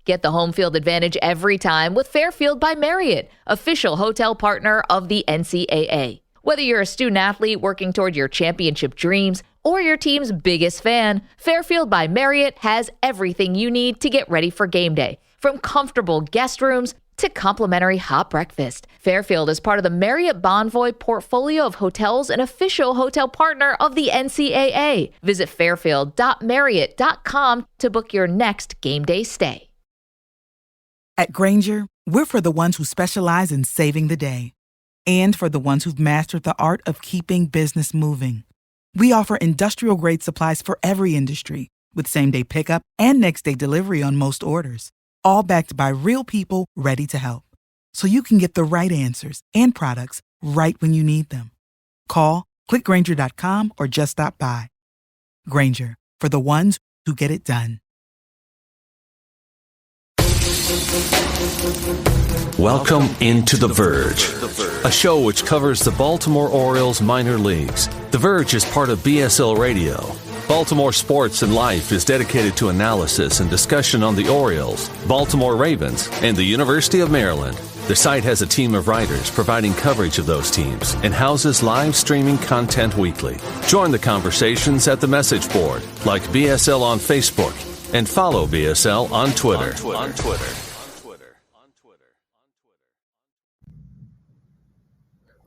Get the home field advantage every time with Fairfield by Marriott, official hotel partner of the NCAA. Whether you're a student athlete working toward your championship dreams or your team's biggest fan, Fairfield by Marriott has everything you need to get ready for game day. From comfortable guest rooms to complimentary hot breakfast, Fairfield is part of the Marriott Bonvoy portfolio of hotels and official hotel partner of the NCAA. Visit fairfield.marriott.com to book your next game day stay. At Grainger, we're for the ones who specialize in saving the day and for the ones who've mastered the art of keeping business moving. We offer industrial-grade supplies for every industry with same-day pickup and next-day delivery on most orders, all backed by real people ready to help. So you can get the right answers and products right when you need them. Call, clickgrainger.com, or just stop by. Grainger, for the ones who get it done. Welcome into The Verge, a show which covers the Baltimore Orioles minor leagues. The Verge is part of BSL Radio. Baltimore Sports and Life is dedicated to analysis and discussion on the Orioles, Baltimore Ravens, and the University of Maryland. The site has a team of writers providing coverage of those teams and houses live streaming content weekly. Join the conversations at the message board, like BSL on Facebook, and follow BSL on Twitter.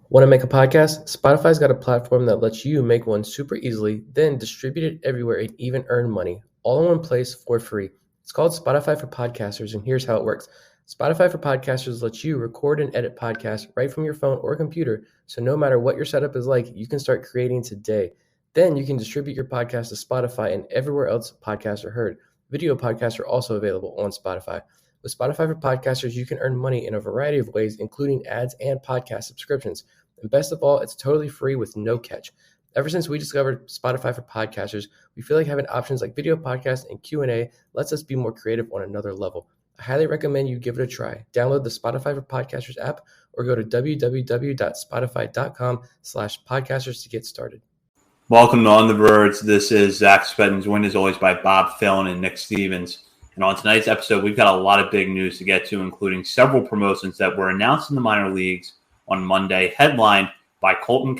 Want to make a podcast? Spotify's got a platform that lets you make one super easily, then distribute it everywhere and even earn money, all in one place for free. It's called Spotify for Podcasters, and here's how it works. Spotify for Podcasters lets you record and edit podcasts right from your phone or computer, so no matter what your setup is like, you can start creating today. Then you can distribute your podcast to Spotify and everywhere else podcasts are heard. Video podcasts are also available on Spotify. With Spotify for Podcasters, you can earn money in a variety of ways, including ads and podcast subscriptions. And best of all, it's totally free with no catch. Ever since we discovered Spotify for Podcasters, we feel like having options like video podcasts and Q&A lets us be more creative on another level. I highly recommend you give it a try. Download the Spotify for Podcasters app or go to www.spotify.com/podcasters to get started. Welcome to On the Verge. This is Zach Spedden, joined as always by Bob Fallon and Nick Stevens. And on tonight's episode, we've got a lot of big news to get to, including several promotions that were announced in the minor leagues on Monday, headlined by Colton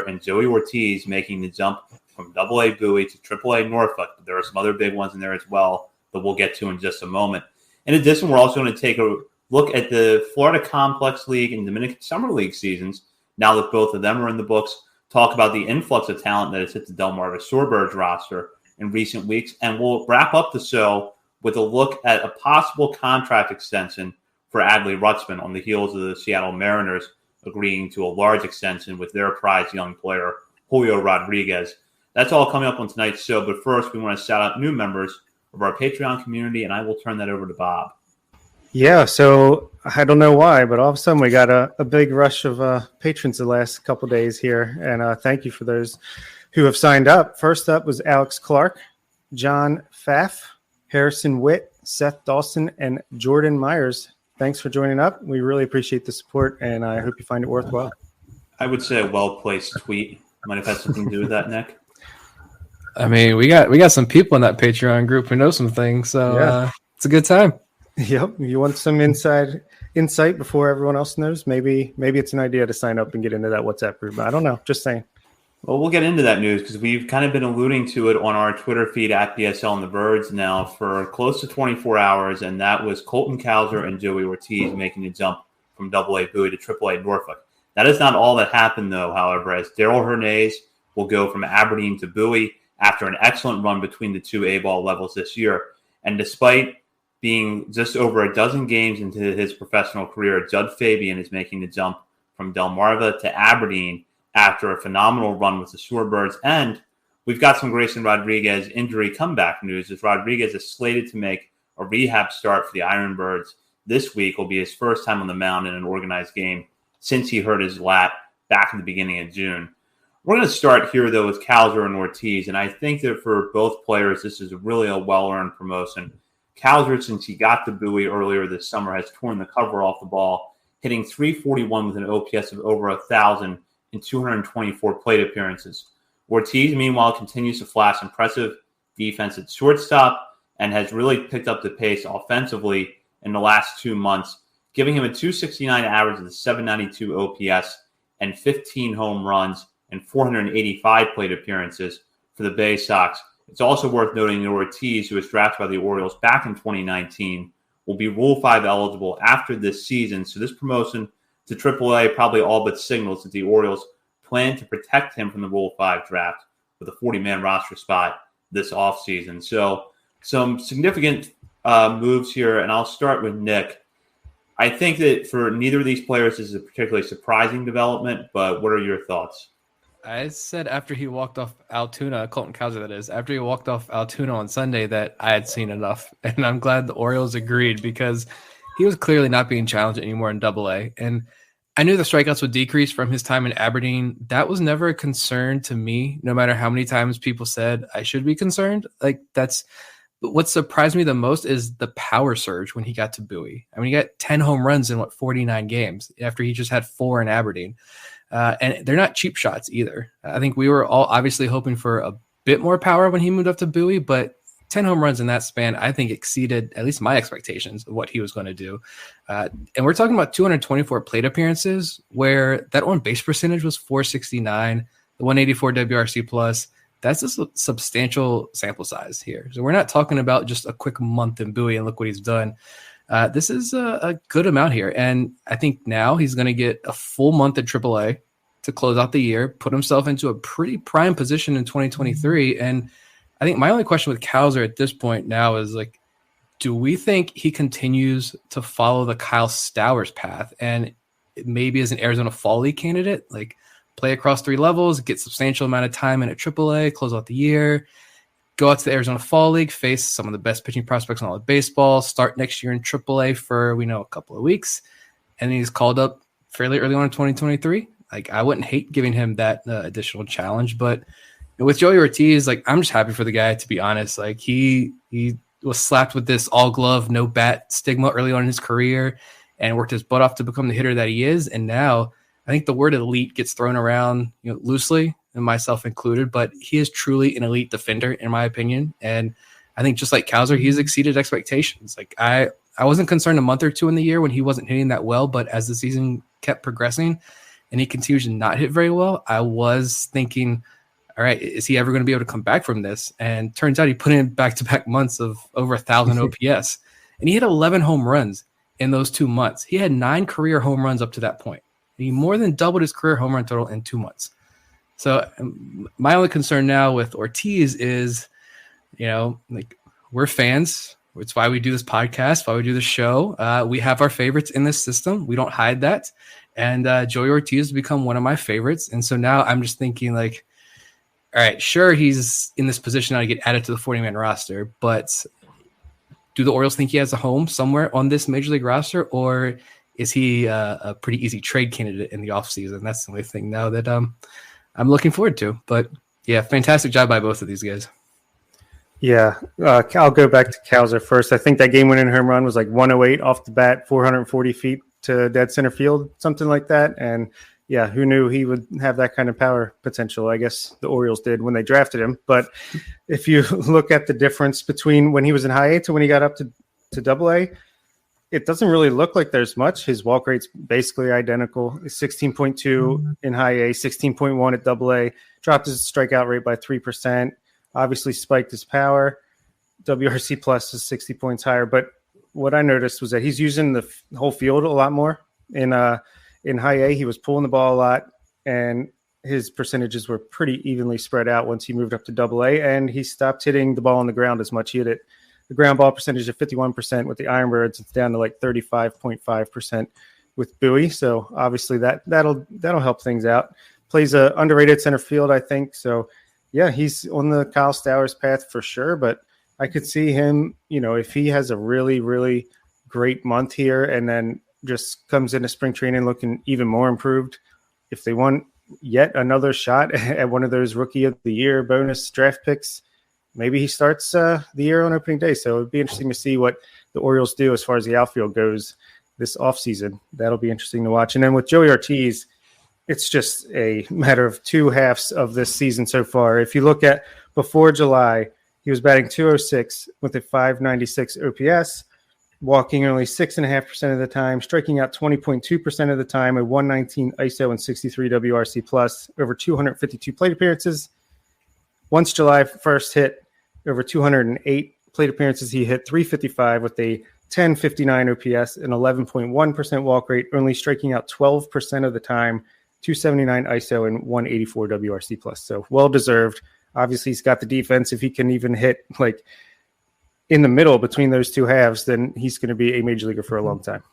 and Joey Ortiz making the jump from AA Bowie to AAA Norfolk. But there are some other big ones in there as well that we'll get to in just a moment. In addition, we're also going to take a look at the Florida Complex League and Dominican Summer League seasons, now that both of them are in the books, talk about the influx of talent that has hit the Delmarva Shorebirds roster in recent weeks, and we'll wrap up the show with a look at a possible contract extension for Adley Rutschman on the heels of the Seattle Mariners agreeing to a large extension with their prized young player, Julio Rodriguez. That's all coming up on tonight's show, but first we want to shout out new members of our Patreon community, and I will turn that over to Bob. Yeah, so I don't know why, but all of a sudden we got a big rush of patrons the last couple days here, and thank you for those who have signed up. First up was Alex Clark, John Pfaff, Harrison Witt, Seth Dawson, and Jordan Myers. Thanks for joining up. We really appreciate the support, and I hope you find it worthwhile. I would say a well-placed tweet. Might have had something to do with that, Nick. I mean, we got some people in that Patreon group who know some things, so yeah. It's a good time. Yep. You want some insight before everyone else knows? Maybe it's an idea to sign up and get into that WhatsApp group. I don't know. Just saying. Well, we'll get into that news because we've kind of been alluding to it on our Twitter feed at BSL and The Verge now for close to 24 hours, and that was Colton and Joey Ortiz making the jump from AA Bowie to AAA Norfolk. That is not all that happened, though, however, as Darell Hernaiz will go from Aberdeen to Bowie after an excellent run between the two A-ball levels this year. And despite being just over a dozen games into his professional career, Jud Fabian is making the jump from Delmarva to Aberdeen after a phenomenal run with the Shorebirds. And we've got some Grayson Rodriguez injury comeback news, as Rodriguez is slated to make a rehab start for the Ironbirds this week. Will be his first time on the mound in an organized game since he hurt his lat back at the beginning of June. We're going to start here, though, with Cowser and Ortiz, and I think that for both players, this is really a well-earned promotion. Cowser, since he got to Bowie earlier this summer, has torn the cover off the ball, hitting .341 with an OPS of over 1,000 in 224 plate appearances. Ortiz, meanwhile, continues to flash impressive defense at shortstop, and has really picked up the pace offensively in the last 2 months, giving him a 269 average with a 792 OPS and 15 home runs and 485 plate appearances for the Bay Sox. It's also worth noting that Ortiz, who was drafted by the Orioles back in 2019, will be Rule 5 eligible after this season. So this promotion to AAA probably all but signals that the Orioles plan to protect him from the Rule 5 draft with a 40-man roster spot this offseason. So some significant moves here, and I'll start with Nick. I think that for neither of these players, this is a particularly surprising development, but what are your thoughts? I said after he walked off Altoona, Colton Cowser that is, after he walked off Altoona on Sunday that I had seen enough. And I'm glad the Orioles agreed because he was clearly not being challenged anymore in AA. And I knew the strikeouts would decrease from his time in Aberdeen. That was never a concern to me, no matter how many times people said I should be concerned. Like but what surprised me the most is the power surge when he got to Bowie. I mean, he got 10 home runs in 49 games after he just had 4 in Aberdeen. And they're not cheap shots either. I think we were all obviously hoping for a bit more power when he moved up to Bowie, but 10 home runs in that span, I think exceeded at least my expectations of what he was going to do. And we're talking about 224 plate appearances where that on base percentage was 469, the 184 WRC plus. That's a substantial sample size here. So we're not talking about just a quick month in Bowie and look what he's done. This is a good amount here. And I think now he's going to get a full month at AAA to close out the year, put himself into a pretty prime position in 2023. And I think my only question with Cowser at this point now is like, do we think he continues to follow the Kyle Stowers path and maybe as an Arizona Fall League candidate, like play across 3 levels, get substantial amount of time in at AAA, close out the year, go out to the Arizona Fall League, face some of the best pitching prospects in all of baseball, start next year in AAA for, a couple of weeks, and then he's called up fairly early on in 2023. Like, I wouldn't hate giving him that additional challenge, but with Joey Ortiz, like, I'm just happy for the guy, to be honest. Like, he was slapped with this all glove, no bat stigma early on in his career and worked his butt off to become the hitter that he is. And now I think the word elite gets thrown around, loosely, and myself included, but he is truly an elite defender, in my opinion. And I think just like Cowser, he's exceeded expectations. Like, I wasn't concerned a month or two in the year when he wasn't hitting that well, but as the season kept progressing and he continues to not hit very well, I was thinking, all right, is he ever going to be able to come back from this? And turns out he put in back-to-back months of over 1,000 OPS, and he hit 11 home runs in those 2 months. He had 9 career home runs up to that point. He more than doubled his career home run total in 2 months. So my only concern now with Ortiz is, like, we're fans. It's why we do this podcast, why we do this show. We have our favorites in this system. We don't hide that. And Joey Ortiz has become one of my favorites. And so now I'm just thinking, like, all right, sure, he's in this position now to get added to the 40-man roster, but do the Orioles think he has a home somewhere on this Major League roster, or is he a pretty easy trade candidate in the offseason? That's the only thing now that I'm looking forward to. But, yeah, fantastic job by both of these guys. Yeah, I'll go back to Cowser first. I think that game-winning home run was like 108 off the bat, 440 feet to dead center field, something like that. And, yeah, who knew he would have that kind of power potential? I guess the Orioles did when they drafted him. But if you look at the difference between when he was in high A to when he got up to double A, it doesn't really look like there's much. His walk rate's basically identical. It's 16.2 in high A, 16.1 at double A. Dropped his strikeout rate by 3%. Obviously spiked his power. WRC plus is 60 points higher. But what I noticed was that he's using the whole field a lot more. In high A, he was pulling the ball a lot, and his percentages were pretty evenly spread out once he moved up to double A, and he stopped hitting the ball on the ground as much. He hit it. The ground ball percentage of 51% with the Ironbirds. It's down to like 35.5% with Bowie. So obviously that'll help things out. Plays a underrated center field, I think. So yeah, he's on the Kyle Stowers path for sure. But I could see him, if he has a really, really great month here and then just comes into spring training looking even more improved. If they want yet another shot at one of those rookie of the year bonus draft picks, maybe he starts the year on opening day. So it'd be interesting to see what the Orioles do as far as the outfield goes this offseason. That'll be interesting to watch. And then with Joey Ortiz, it's just a matter of 2 halves of this season so far. If you look at before July, He was batting .206 with a .596 OPS, walking only 6.5% of the time, striking out 20.2% of the time, a 119 ISO and 63 WRC plus, over 252 plate appearances. Once July 1st hit, over 208 plate appearances, he hit .355 with a 1059 OPS, an 11.1% walk rate, only striking out 12% of the time, 279 ISO and 184 WRC plus. So well deserved. Obviously, he's got the defense. If he can even hit like in the middle between those two halves, then he's going to be a major leaguer for a long time.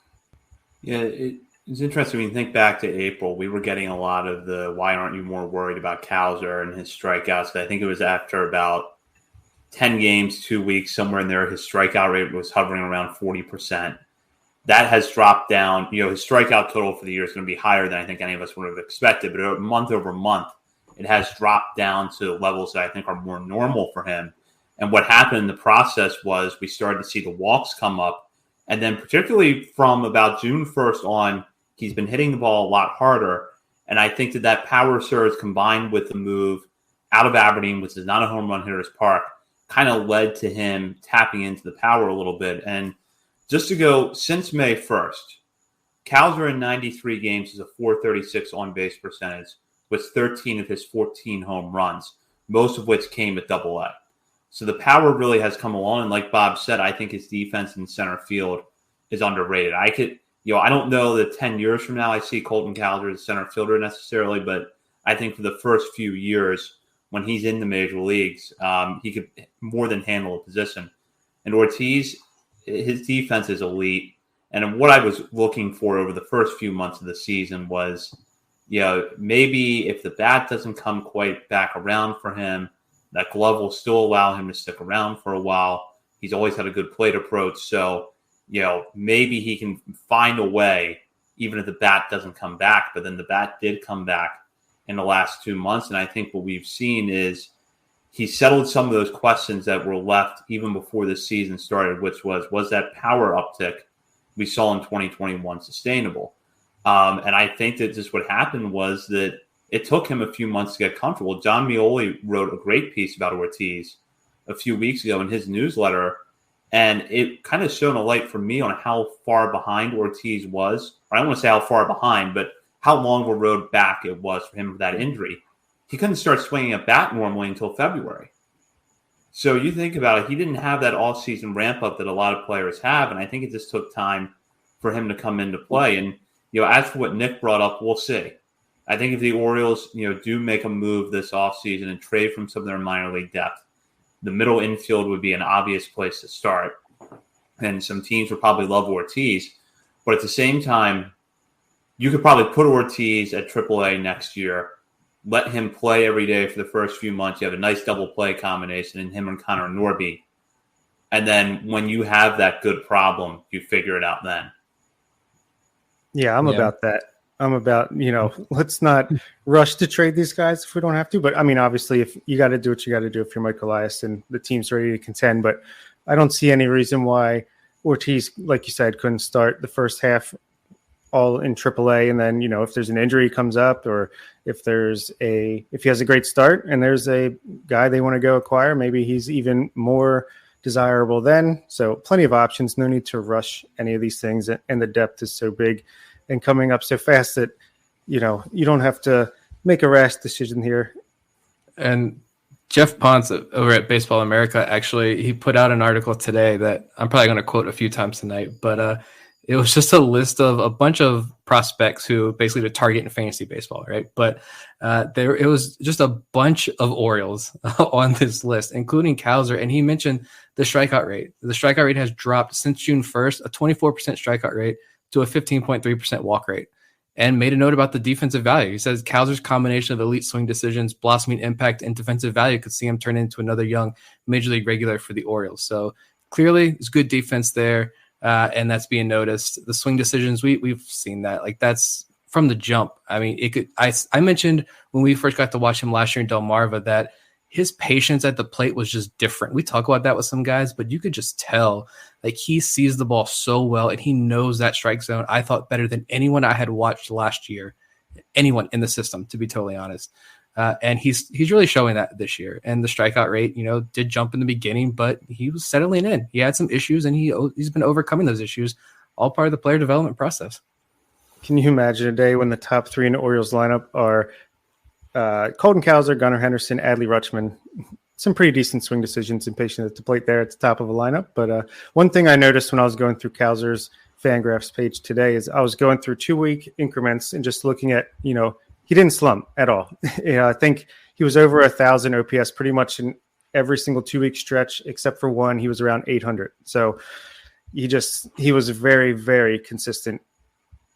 Yeah, it's interesting when you think back to April. We were getting a lot of the "why aren't you more worried about Cowser and his strikeouts?" I think it was after about 10 games, 2 weeks, somewhere in there, his strikeout rate was hovering around 40%. That has dropped down. His strikeout total for the year is going to be higher than I think any of us would have expected. But month over month, it has dropped down to levels that I think are more normal for him. And what happened in the process was we started to see the walks come up. And then particularly from about June 1st on, he's been hitting the ball a lot harder. And I think that power surge combined with the move out of Aberdeen, which is not a home run hitter's park, kind of led to him tapping into the power a little bit. And just to go since May 1st, Cowser in 93 games is a .436 on-base percentage with 13 of his 14 home runs, most of which came at Double-A. So the power really has come along. And like Bob said, I think his defense in center field is underrated. I don't know that 10 years from now I see Colton Cowser as center fielder necessarily, but I think for the first few years when he's in the major leagues, he could more than handle a position. And Ortiz, his defense is elite. And what I was looking for over the first few months of the season was, maybe if the bat doesn't come quite back around for him, that glove will still allow him to stick around for a while. He's always had a good plate approach. So, maybe he can find a way, even if the bat doesn't come back. But then the bat did come back in the last 2 months. And I think what we've seen is he settled some of those questions that were left even before the season started, which was that power uptick we saw in 2021 sustainable? And I think that just what happened was that it took him a few months to get comfortable. John Mioli wrote a great piece about Ortiz a few weeks ago in his newsletter, and it kind of shone a light for me on how far behind Ortiz was. Or I don't want to say how far behind, but how long of a road back it was for him with that injury. He couldn't start swinging a bat normally until February. So you think about it, he didn't have that off-season ramp-up that a lot of players have, and I think it just took time for him to come into play. And, as for what Nick brought up, we'll see. I think if the Orioles, do make a move this offseason and trade from some of their minor league depth, the middle infield would be an obvious place to start. And some teams would probably love Ortiz. But at the same time, you could probably put Ortiz at AAA next year, let him play every day for the first few months. You have a nice double play combination in him and Connor Norby. And then when you have that good problem, you figure it out then. Yeah, I'm about that. I'm about, let's not rush to trade these guys if we don't have to. But, obviously, if you got to do what you got to do if you're Mike Elias and the team's ready to contend. But I don't see any reason why Ortiz, like you said, couldn't start the first half all in AAA. And then, if there's an injury comes up or if he has a great start and there's a guy they want to go acquire, maybe he's even more desirable then. So plenty of options. No need to rush any of these things. And the depth is so big and coming up so fast that, you don't have to make a rash decision here. And Jeff Ponce over at Baseball America, actually, he put out an article today that I'm probably going to quote a few times tonight, but it was just a list of a bunch of prospects who basically to target in fantasy baseball, right? But it was just a bunch of Orioles on this list, including Cowser, and he mentioned the strikeout rate. The strikeout rate has dropped since June 1st, a 24% strikeout rate to a 15.3% walk rate, and made a note about the defensive value. He says Cowser's combination of elite swing decisions, blossoming impact, and defensive value could see him turn into another young major league regular for the Orioles. So clearly, it's good defense there. And that's being noticed. The swing decisions, we've seen that. Like, that's from the jump. I mentioned when we first got to watch him last year in Delmarva that his patience at the plate was just different. We talk about that with some guys, but you could just tell, like, he sees the ball so well and he knows that strike zone, I thought, better than anyone I had watched last year, anyone in the system, to be totally honest. And he's really showing that this year. And the strikeout rate, did jump in the beginning, but he was settling in. He had some issues, and he's been overcoming those issues, all part of the player development process. Can you imagine a day when the top three in the Orioles lineup are Colton Cowser, Gunnar Henderson, Adley Rutschman? Some pretty decent swing decisions and patience at the plate there at the top of a lineup. But one thing I noticed when I was going through Cowser's Fangraphs page today is I was going through 2-week increments and just looking at, he didn't slump at all. I think he was over 1,000 OPS pretty much in every single 2-week stretch, except for one. He was around 800. So he was very, very consistent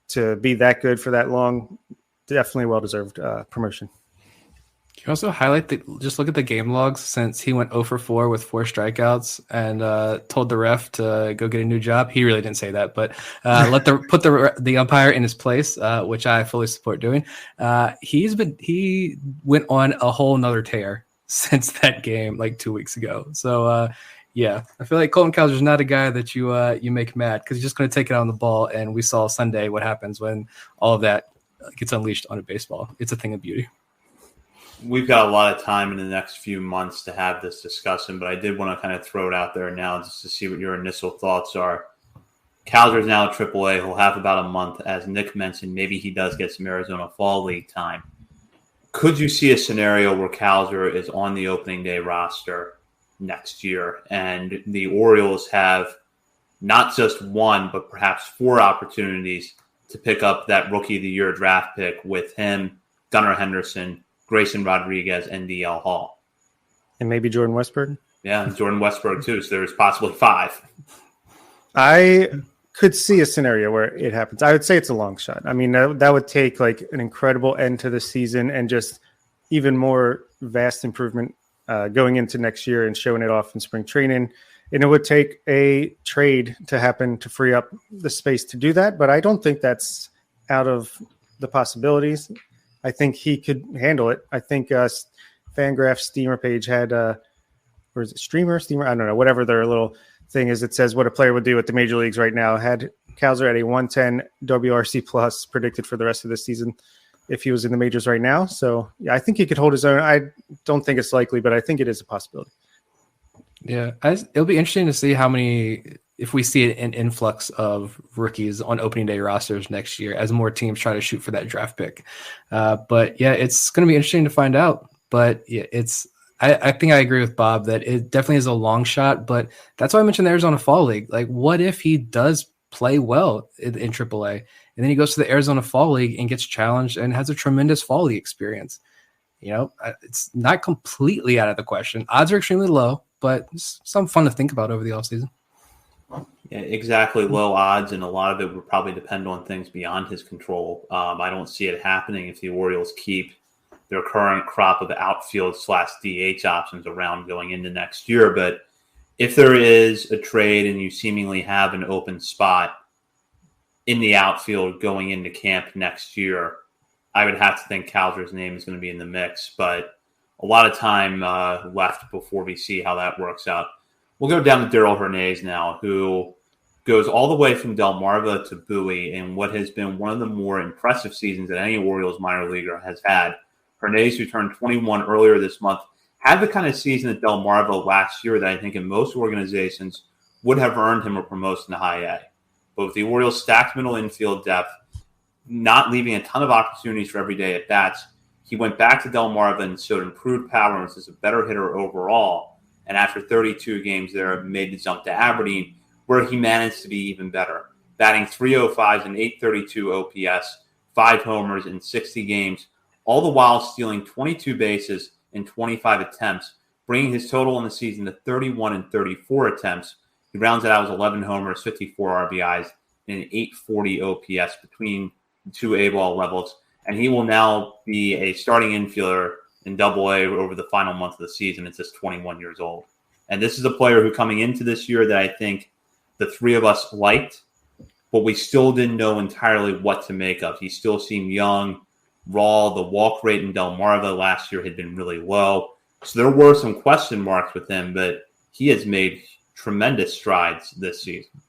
to be that good for that long. Definitely well-deserved promotion. Can you also highlight just look at the game logs since he went 0 for 4 with 4 strikeouts and told the ref to go get a new job. He really didn't say that, but put the umpire in his place, which I fully support doing. He went on a whole nother tear since that game like 2 weeks ago. So yeah, I feel like Colton Cowser is not a guy that you make mad because he's just going to take it on the ball. And we saw Sunday what happens when all of that gets unleashed on a baseball. It's a thing of beauty. We've got a lot of time in the next few months to have this discussion, but I did want to kind of throw it out there now just to see what your initial thoughts are. Cowser is now at AAA. He'll have about a month. As Nick mentioned, maybe he does get some Arizona Fall League time. Could you see a scenario where Cowser is on the opening day roster next year and the Orioles have not just one, but perhaps 4 opportunities to pick up that Rookie of the Year draft pick with him, Gunnar Henderson, Grayson Rodriguez, and DL Hall? And maybe Jordan Westburg? Yeah, Jordan Westburg too. So there's possibly 5. I could see a scenario where it happens. I would say it's a long shot. I mean, that would take like an incredible end to the season and just even more vast improvement going into next year and showing it off in spring training. And it would take a trade to happen to free up the space to do that. But I don't think that's out of the possibilities. I think he could handle it. I think Fangraphs Steamer page had, or is it Steamer? I don't know, whatever their little thing is. It says what a player would do at the major leagues right now. Had Cowser at a 110 WRC plus predicted for the rest of the season if he was in the majors right now. So yeah, I think he could hold his own. I don't think it's likely, but I think it is a possibility. Yeah, it'll be interesting to see if we see an influx of rookies on opening day rosters next year as more teams try to shoot for that draft pick. But yeah, it's going to be interesting to find out. But yeah, I think I agree with Bob that it definitely is a long shot. But that's why I mentioned the Arizona Fall League. Like, what if he does play well in AAA, and then he goes to the Arizona Fall League and gets challenged and has a tremendous Fall League experience? It's not completely out of the question. Odds are extremely low, but it's something fun to think about over the offseason. Yeah, exactly. Low odds, and a lot of it would probably depend on things beyond his control. I don't see it happening if the Orioles keep their current crop of outfield/DH options around going into next year. But if there is a trade and you seemingly have an open spot in the outfield going into camp next year, I would have to think Cowser's name is going to be in the mix. But a lot of time left before we see how that works out. We'll go down to Darell Hernaiz now, who goes all the way from Delmarva to Bowie in what has been one of the more impressive seasons that any Orioles minor leaguer has had. Hernaiz, who turned 21 earlier this month, had the kind of season at Delmarva last year that I think in most organizations would have earned him a promotion to high A. But with the Orioles' stacked middle infield depth, not leaving a ton of opportunities for everyday at-bats, he went back to Delmarva and showed improved power and was a better hitter overall. And after 32 games there, made the jump to Aberdeen, where he managed to be even better, batting .305 and .832 OPS, 5 homers in 60 games, all the while stealing 22 bases in 25 attempts, bringing his total in the season to 31 and 34 attempts. He rounds it out with 11 homers, 54 RBIs, and an .840 OPS between the two A-ball levels. And he will now be a starting infielder in Double-A over the final month of the season. It's just 21 years old. And this is a player who coming into this year that I think the three of us liked, but we still didn't know entirely what to make of. He still seemed young, raw. The walk rate in Delmarva last year had been really low. So there were some question marks with him, but he has made tremendous strides this season.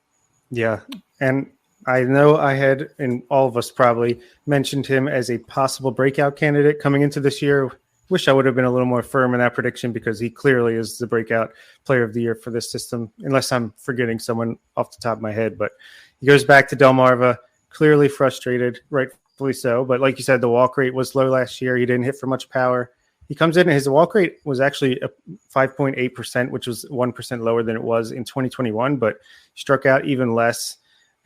Yeah, and I know I had, and all of us probably, mentioned him as a possible breakout candidate coming into this year. wish I would have been a little more firm in that prediction because he clearly is the breakout player of the year for this system, unless I'm forgetting someone off the top of my head. But he goes back to Delmarva, clearly frustrated, rightfully so. But like you said, the walk rate was low last year. He didn't hit for much power. He comes in and his walk rate was actually 5.8%, which was 1% lower than it was in 2021, but struck out even less.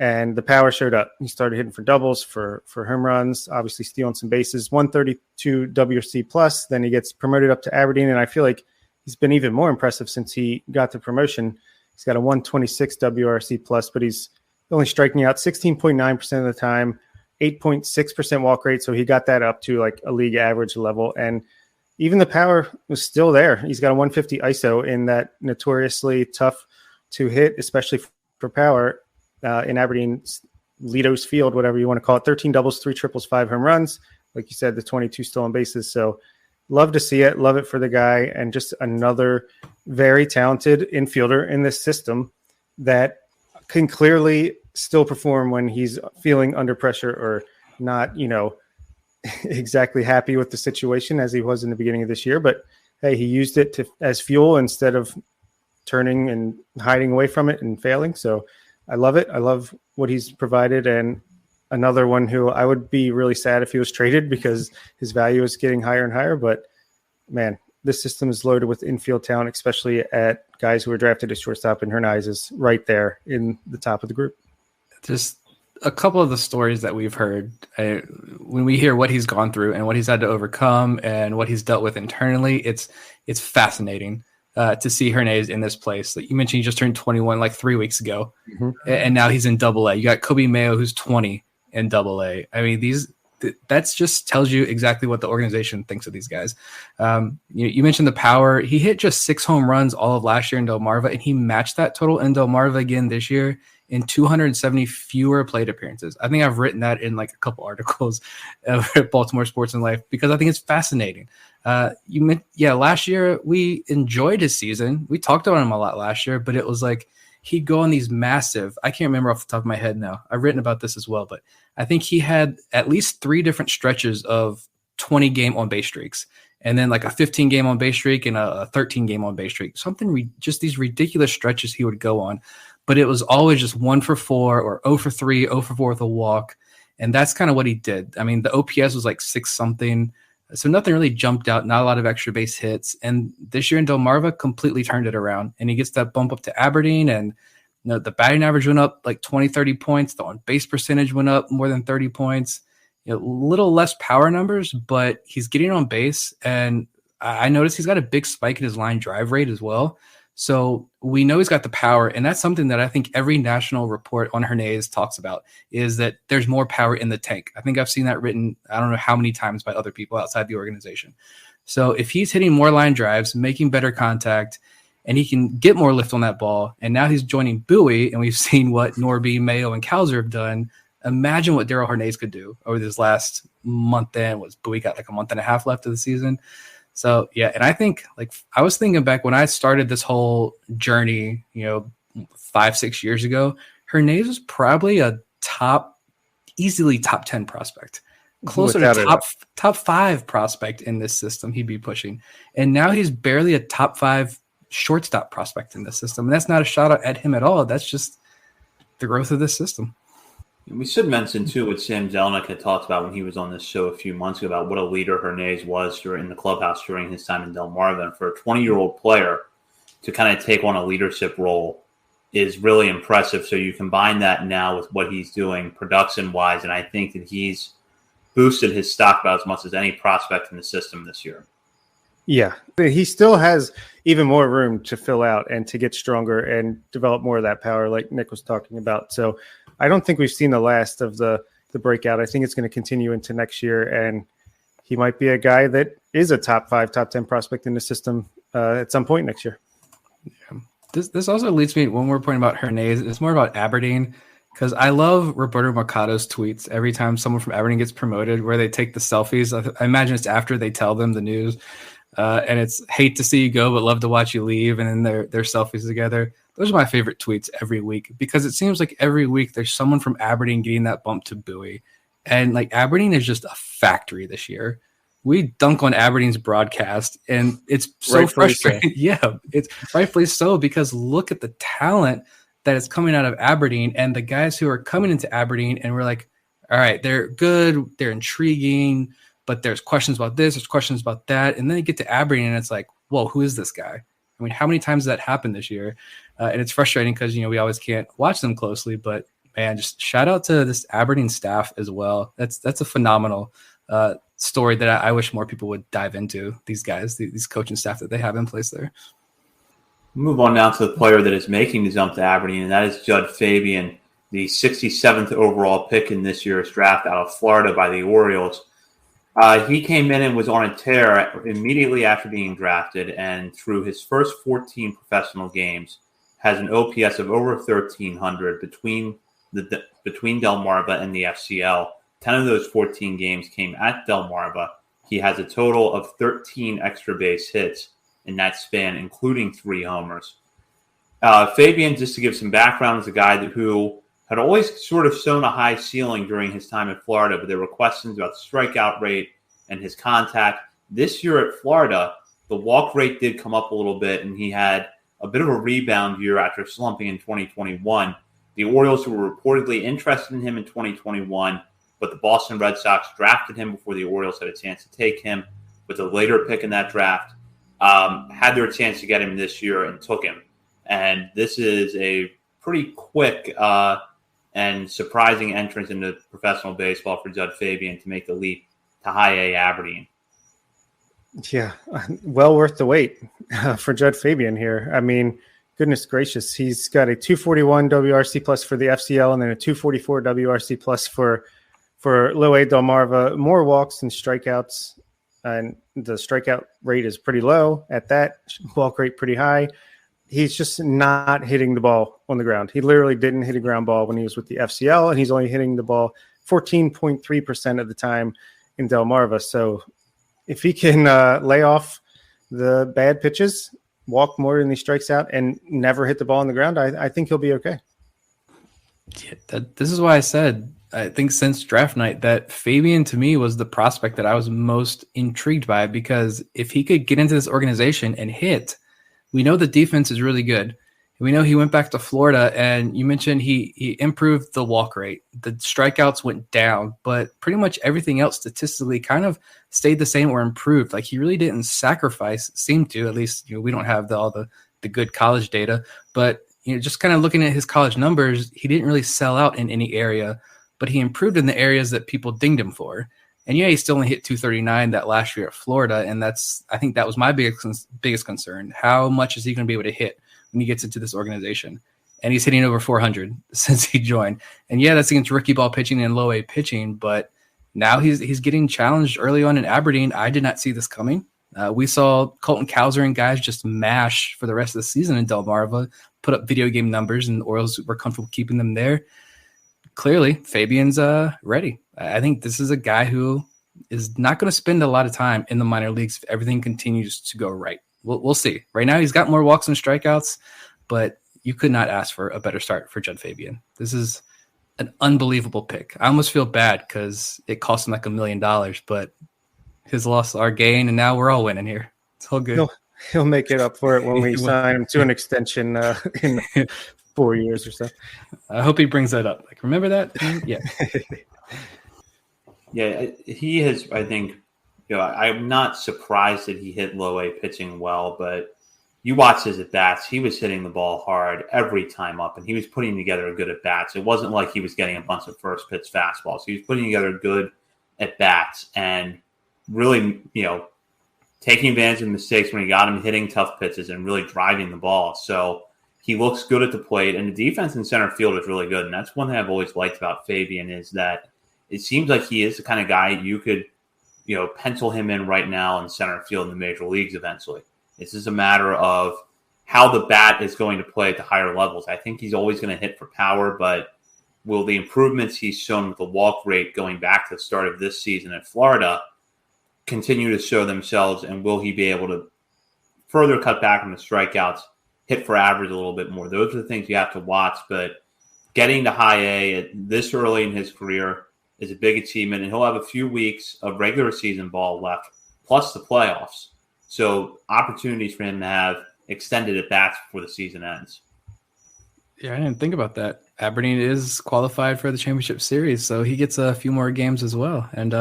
And the power showed up. He started hitting for doubles, for home runs, obviously stealing some bases, 132 WRC plus. Then he gets promoted up to Aberdeen. And I feel like he's been even more impressive since he got the promotion. He's got a 126 WRC plus, but he's only striking out 16.9% of the time, 8.6% walk rate. So he got that up to like a league average level. And even the power was still there. He's got a 150 ISO in that notoriously tough to hit, especially for power. In Aberdeen, Lido's Field, whatever you want to call it, 13 doubles, 3 triples, 5 home runs. Like you said, the 22 stolen bases. So love to see it. Love it for the guy. And just another very talented infielder in this system that can clearly still perform when he's feeling under pressure or not, exactly happy with the situation as he was in the beginning of this year. But hey, he used it as fuel instead of turning and hiding away from it and failing. So I love it. I love what he's provided. And another one who I would be really sad if he was traded because his value is getting higher and higher. But man, this system is loaded with infield talent, especially at guys who were drafted as shortstop, and Hernaiz is right there in the top of the group. Just a couple of the stories that we've heard when we hear what he's gone through and what he's had to overcome and what he's dealt with internally, it's fascinating. To see Hernaiz in this place. Like you mentioned, he just turned 21 like 3 weeks ago, and now he's in Double-A. You got Kobe Mayo, who's 20 in Double-A. I mean, that's just tells you exactly what the organization thinks of these guys. You mentioned the power. He hit just 6 home runs all of last year in Delmarva, and he matched that total in Delmarva again this year in 270 fewer plate appearances. I think I've written that in like a couple articles at Baltimore Sports and Life because I think it's fascinating. Last year we enjoyed his season. We talked about him a lot last year, but it was like he'd go on these massive, I can't remember off the top of my head now. I've written about this as well, but I think he had at least 3 different stretches of 20 game on base streaks, and then like a 15 game on base streak and a 13 game on base streak. Just these ridiculous stretches he would go on, but it was always just 1 for 4 or 0 for 3, 0 for 4 with a walk. And that's kind of what he did. I mean, the OPS was like 6 something. So nothing really jumped out, not a lot of extra base hits. And this year in Delmarva completely turned it around. And he gets that bump up to Aberdeen. And the batting average went up like 20, 30 points. The on-base percentage went up more than 30 points. A little less power numbers, but he's getting on base. And I noticed he's got a big spike in his line drive rate as well. So we know he's got the power, and that's something that I think every national report on Hernaiz talks about, is that there's more power in the tank. I think I've seen that written, I don't know how many times by other people outside the organization. So if he's hitting more line drives, making better contact, and he can get more lift on that ball, and now he's joining Bowie, and we've seen what Norby, Mayo, and Kalzer have done, imagine what Darell Hernaiz could do over this last month. Then was Bowie got like a month and a half left of the season. So, yeah, and I think, like, I was thinking back when I started this whole journey, 5-6 years ago, Hernaiz was probably easily top 10 prospect, closer to top 5 prospect in this system he'd be pushing. And now he's barely a top 5 shortstop prospect in this system. And that's not a shot at him at all. That's just the growth of this system. We should mention, too, what Sam Zelnick had talked about when he was on this show a few months ago about what a leader Hernaiz was in the clubhouse during his time in Delmarva. And for a 20-year-old player to kind of take on a leadership role is really impressive. So you combine that now with what he's doing production-wise, and I think that he's boosted his stock about as much as any prospect in the system this year. Yeah, he still has even more room to fill out and to get stronger and develop more of that power like Nick was talking about. So I don't think we've seen the last of the breakout. I think it's going to continue into next year, and he might be a guy that is a top 5, top 10 prospect in the system at some point next year. Yeah. This also leads me, when we're pointing about Hernaiz, it's more about Aberdeen, because I love Roberto Mercado's tweets every time someone from Aberdeen gets promoted, where they take the selfies. I imagine it's after they tell them the news. And it's hate to see you go, but love to watch you leave. And then their selfies together. Those are my favorite tweets every week, because it seems like every week there's someone from Aberdeen getting that bump to Bowie. And like Aberdeen is just a factory this year. we dunk on Aberdeen's broadcast, and it's so frustrating. Yeah, it's rightfully so, because look at the talent that is coming out of Aberdeen and the guys who are coming into Aberdeen, and we're like, all right, they're good, they're intriguing, but there's questions about this, there's questions about that, and then you get to Aberdeen and it's like, whoa, who is this guy? I mean, how many times has that happened this year? And it's frustrating because, we always can't watch them closely, but man, just shout out to this Aberdeen staff as well. That's a phenomenal story that I wish more people would dive into. These guys, these coaching staff that they have in place there. Move on now to the player that is making the jump to Aberdeen, and that is Jud Fabian, the 67th overall pick in this year's draft out of Florida by the Orioles. He came in and was on a tear immediately after being drafted, and through his first 14 professional games, has an OPS of over 1,300 between Delmarva and the FCL. 10 of those 14 games came at Delmarva. He has a total of 13 extra base hits in that span, including 3 homers. Fabian, just to give some background, is a guy who had always sort of shown a high ceiling during his time in Florida, but there were questions about the strikeout rate and his contact. This year at Florida, the walk rate did come up a little bit, and he had a bit of a rebound year after slumping in 2021. The Orioles were reportedly interested in him in 2021, but the Boston Red Sox drafted him before the Orioles had a chance to take him with a later pick in that draft. Had their chance to get him this year and took him. And this is a pretty quick and surprising entrance into professional baseball for Jud Fabian to make the leap to high A Aberdeen. Yeah, well worth the wait for Jud Fabian here. I mean, goodness gracious, he's got a 241 WRC plus for the FCL and then a 244 WRC plus for low A Delmarva. More walks than strikeouts, and the strikeout rate is pretty low at that, walk rate pretty high. He's just not hitting the ball on the ground. He literally didn't hit a ground ball when he was with the FCL, and he's only hitting the ball 14.3% of the time in Delmarva. So if he can lay off the bad pitches, walk more than he strikes out, and never hit the ball on the ground, I think he'll be okay. Yeah, this is why I said, I think since draft night, that Fabian to me was the prospect that I was most intrigued by, because if he could get into this organization and hit, we know the defense is really good. We know he went back to Florida, and you mentioned he improved the walk rate. The strikeouts went down, but pretty much everything else statistically kind of stayed the same or improved. Like, he really didn't sacrifice, seemed to, at least, we don't have all the good college data, but just kind of looking at his college numbers, he didn't really sell out in any area, but he improved in the areas that people dinged him for. And yeah, he still only hit 239 that last year at Florida, and I think that was my biggest concern. How much is he going to be able to hit when he gets into this organization? And he's hitting over 400 since he joined. And yeah, that's against rookie ball pitching and low A pitching, but now he's getting challenged early on in Aberdeen. I did not see this coming. We saw Colton Cowser and guys just mash for the rest of the season in Delmarva, put up video game numbers, and the Orioles were comfortable keeping them there. Clearly, Fabian's ready. I think this is a guy who is not going to spend a lot of time in the minor leagues if everything continues to go right. We'll see. Right now, he's got more walks and strikeouts, but you could not ask for a better start for Jud Fabian. This is an unbelievable pick. I almost feel bad because it cost him like $1 million, but his loss our gain, and now we're all winning here. It's all good. He'll make it up for it when we sign him to an extension in 4 years or so. I hope he brings that up. Like, remember that? Yeah. Yeah, he has, I think, I'm not surprised that he hit low A pitching well, but you watch his at-bats, he was hitting the ball hard every time up, and he was putting together good at-bats. It wasn't like he was getting a bunch of first-pitch fastballs. He was putting together good at-bats and really, taking advantage of mistakes when he got him, hitting tough pitches and really driving the ball. So he looks good at the plate, and the defense in center field is really good. And that's one thing I've always liked about Fabian is that it seems like he is the kind of guy you could, pencil him in right now in center field in the major leagues eventually. It's just a matter of how the bat is going to play at the higher levels. I think he's always going to hit for power, but will the improvements he's shown with the walk rate going back to the start of this season at Florida continue to show themselves, and will he be able to further cut back on the strikeouts, hit for average a little bit more? Those are the things you have to watch, but getting to high A at this early in his career is a big achievement, and he'll have a few weeks of regular season ball left, plus the playoffs. So opportunities for him to have extended at-bats before the season ends. Yeah, I didn't think about that. Aberdeen is qualified for the championship series, so he gets a few more games as well. And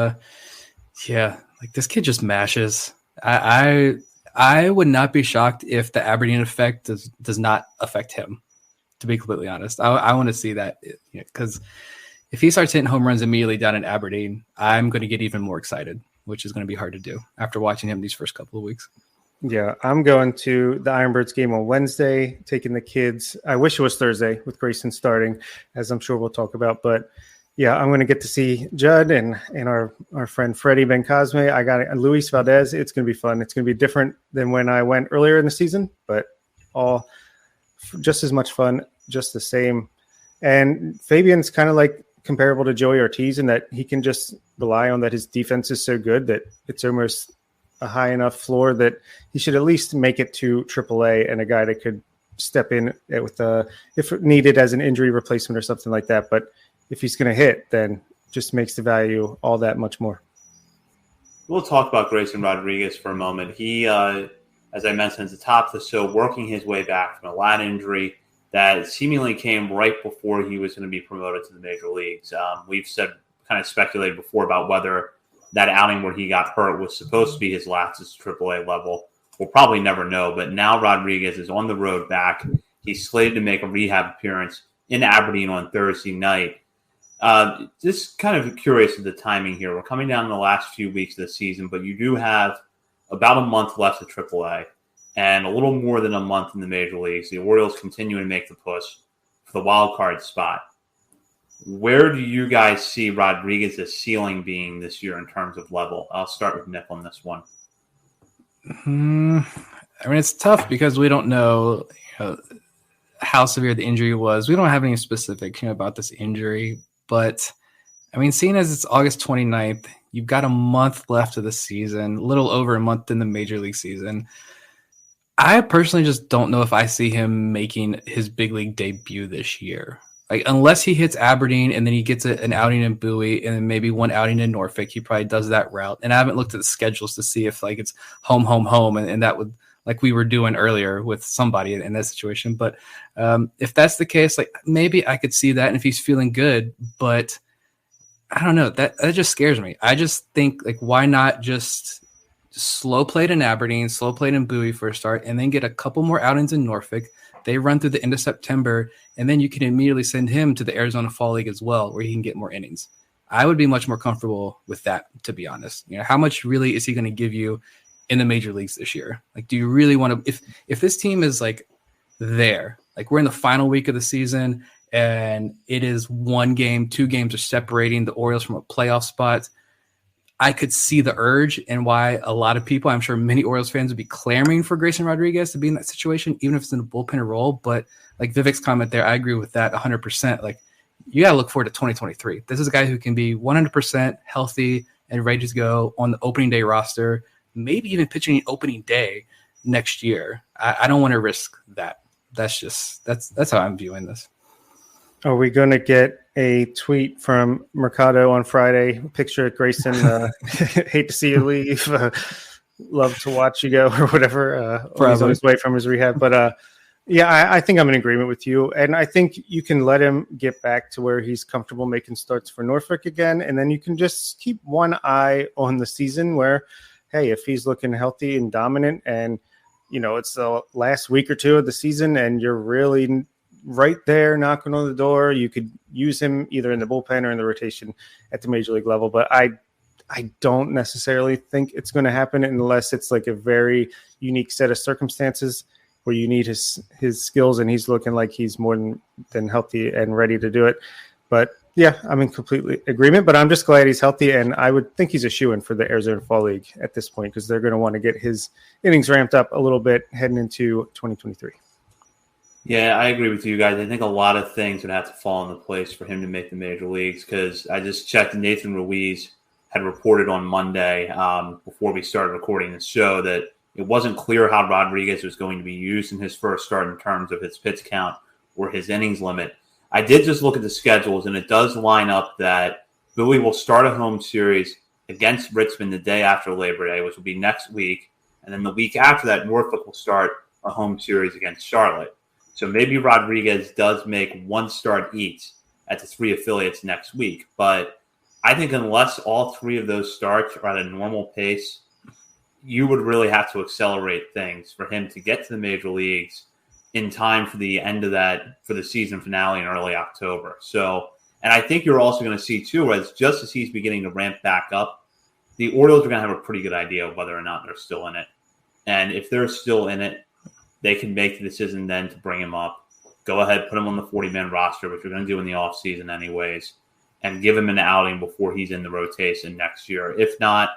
this kid just mashes. I would not be shocked if the Aberdeen effect does not affect him, to be completely honest. I want to see that, because if he starts hitting home runs immediately down in Aberdeen, I'm going to get even more excited, which is going to be hard to do after watching him these first couple of weeks. Yeah, I'm going to the Ironbirds game on Wednesday, taking the kids. I wish it was Thursday with Grayson starting, as I'm sure we'll talk about. But yeah, I'm going to get to see Jud and our friend Freddie Ben Cosme. I got Luis Valdez. It's going to be fun. It's going to be different than when I went earlier in the season, but all just as much fun, just the same. And Fabian's kind of like comparable to Joey Ortiz in that he can just rely on that his defense is so good that it's almost a high enough floor that he should at least make it to AAA, and a guy that could step in with if needed as an injury replacement or something like that. But if he's going to hit, then just makes the value all that much more. We'll talk about Grayson Rodriguez for a moment. He, as I mentioned at the top of the show, working his way back from a lat injury that seemingly came right before he was going to be promoted to the major leagues. We've kind of speculated before about whether that outing where he got hurt was supposed to be his last at AAA level. We'll probably never know, but now Rodriguez is on the road back. He's slated to make a rehab appearance in Aberdeen on Thursday night. Just kind of curious of the timing here. We're coming down in the last few weeks of the season, but you do have about a month left at AAA and a little more than a month in the major leagues. The Orioles continue to make the push for the wild card spot. Where do you guys see Rodriguez's ceiling being this year in terms of level? I'll start with Nick on this one. I mean, it's tough because we don't know, how severe the injury was. We don't have any specifics about this injury. But, I mean, seeing as it's August 29th, you've got a month left of the season, a little over a month in the major league season. I personally just don't know if I see him making his big league debut this year. Like, unless he hits Aberdeen and then he gets an outing in Bowie and then maybe one outing in Norfolk, he probably does that route. And I haven't looked at the schedules to see if, it's home, and that would, like we were doing earlier with somebody in that situation. But if that's the case, maybe I could see that, and if he's feeling good. But I don't know. That just scares me. I just think, why not just slow play it in Aberdeen, slow play it in Bowie for a start, and then get a couple more outings in Norfolk. They run through the end of September, and then you can immediately send him to the Arizona Fall League as well, where he can get more innings. I would be much more comfortable with that, to be honest. How much really is he going to give you in the major leagues this year? Do you really want to, if this team is there, we're in the final week of the season and it is 1 game, 2 games are separating the Orioles from a playoff spot, I could see the urge and why a lot of people, I'm sure many Orioles fans, would be clamoring for Grayson Rodriguez to be in that situation, even if it's in a bullpen role. But Vivek's comment there, I agree with that 100%. You got to look forward to 2023. This is a guy who can be 100% healthy and ready to go on the opening day roster, maybe even pitching opening day next year. I don't want to risk that. That's how I'm viewing this. Are we going to get a tweet from Mercado on Friday? Picture of Grayson. Hate to see you leave. Love to watch you go, or whatever. He's on his way from his rehab. But I think I'm in agreement with you. And I think you can let him get back to where he's comfortable making starts for Norfolk again. And then you can just keep one eye on the season where, hey, if he's looking healthy and dominant and, it's the last week or two of the season and you're really right there knocking on the door, you could use him either in the bullpen or in the rotation at the major league level. But I don't necessarily think it's going to happen unless it's a very unique set of circumstances where you need his skills and he's looking like he's more than healthy and ready to do it. But yeah, I'm in complete agreement, but I'm just glad he's healthy, and I would think he's a shoo-in for the Arizona Fall League at this point because they're going to want to get his innings ramped up a little bit heading into 2023. Yeah, I agree with you guys. I think a lot of things would have to fall into place for him to make the major leagues because I just checked. Nathan Ruiz had reported on Monday before we started recording this show that it wasn't clear how Rodriguez was going to be used in his first start in terms of his pitch count or his innings limit. I did just look at the schedules, and it does line up that Bowie will start a home series against Richmond the day after Labor Day, which will be next week. And then the week after that, Norfolk will start a home series against Charlotte. So maybe Rodriguez does make one start each at the 3 affiliates next week. But I think unless all 3 of those starts are at a normal pace, you would really have to accelerate things for him to get to the major leagues in time for the end of that, for the season finale in early October. So, and I think you're also going to see too, as just as he's beginning to ramp back up, the Orioles are going to have a pretty good idea of whether or not they're still in it. And if they're still in it, they can make the decision then to bring him up. Go ahead, put him on the 40-man roster, which we're going to do in the offseason anyways, and give him an outing before he's in the rotation next year. If not,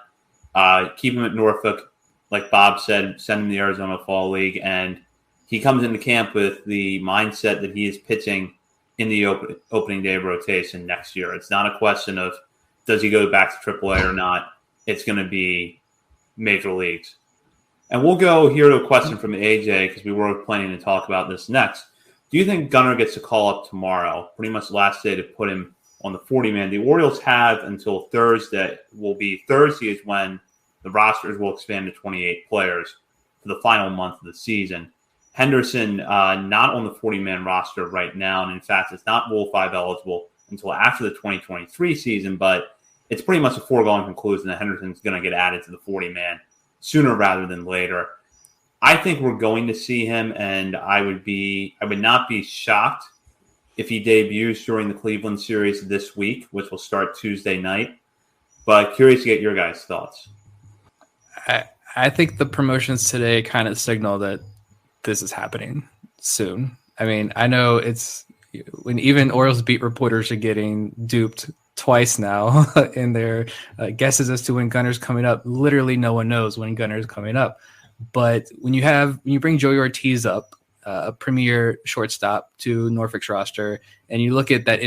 keep him at Norfolk. Like Bob said, send him to the Arizona Fall League. And he comes into camp with the mindset that he is pitching in the opening day rotation next year. It's not a question of does he go back to AAA or not. It's going to be major leagues. And we'll go here to a question from AJ because we were planning to talk about this next. Do you think Gunnar gets a call up tomorrow, pretty much last day to put him on the 40-man? The Orioles have until Thursday. Thursday is when the rosters will expand to 28 players for the final month of the season. Henderson not on the 40-man roster right now, and in fact, it's not Rule 5 eligible until after the 2023 season, but it's pretty much a foregone conclusion that Henderson's going to get added to the 40-man sooner rather than later. I think we're going to see him, and I would not be shocked if he debuts during the Cleveland series this week, which will start Tuesday night. But curious to get your guys' thoughts. I think the promotions today kind of signal that this is happening soon. I mean, I know it's when even Orioles beat reporters are getting duped twice now in their guesses as to when Gunner's coming up. Literally no one knows when Gunner's coming up. But when you bring Joey Ortiz up, a premier shortstop, to Norfolk's roster, and you look at that,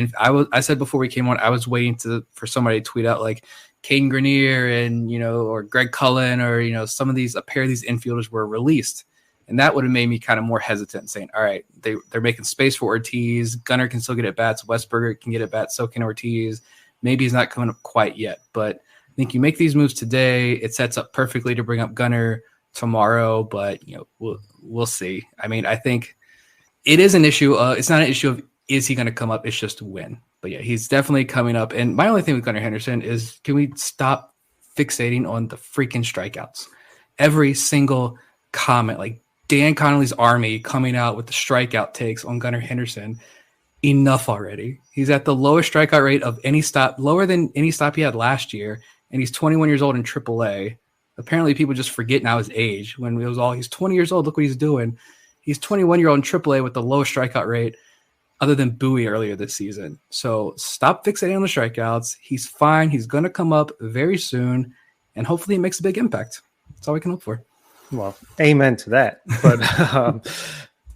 I said before we came on, I was waiting for somebody to tweet out like Caden Grenier and or Greg Cullen or some of these, a pair of these infielders were released, and that would have made me kind of more hesitant, saying, all right, they're making space for Ortiz. Gunner can still get at bats. Westberger can get at bats. So can Ortiz. Maybe he's not coming up quite yet, but I think you make these moves today, it sets up perfectly to bring up Gunner tomorrow, but we'll see. I mean, I think it is an issue. It's not an issue of is he going to come up? It's just when. But yeah, he's definitely coming up. And my only thing with Gunnar Henderson is, can we stop fixating on the freaking strikeouts? Every single comment, like Dan Connolly's Army coming out with the strikeout takes on Gunnar Henderson. Enough already. He's at the lowest strikeout rate of any stop, lower than any stop he had last year, and he's 21 years old in AAA. Apparently, people just forget now his age. When it was all, he's 20 years old, look what he's doing. He's 21-year-old in AAA with the lowest strikeout rate other than Bowie earlier this season. So stop fixating on the strikeouts. He's fine. He's going to come up very soon, and hopefully it makes a big impact. That's all we can hope for. Well, amen to that.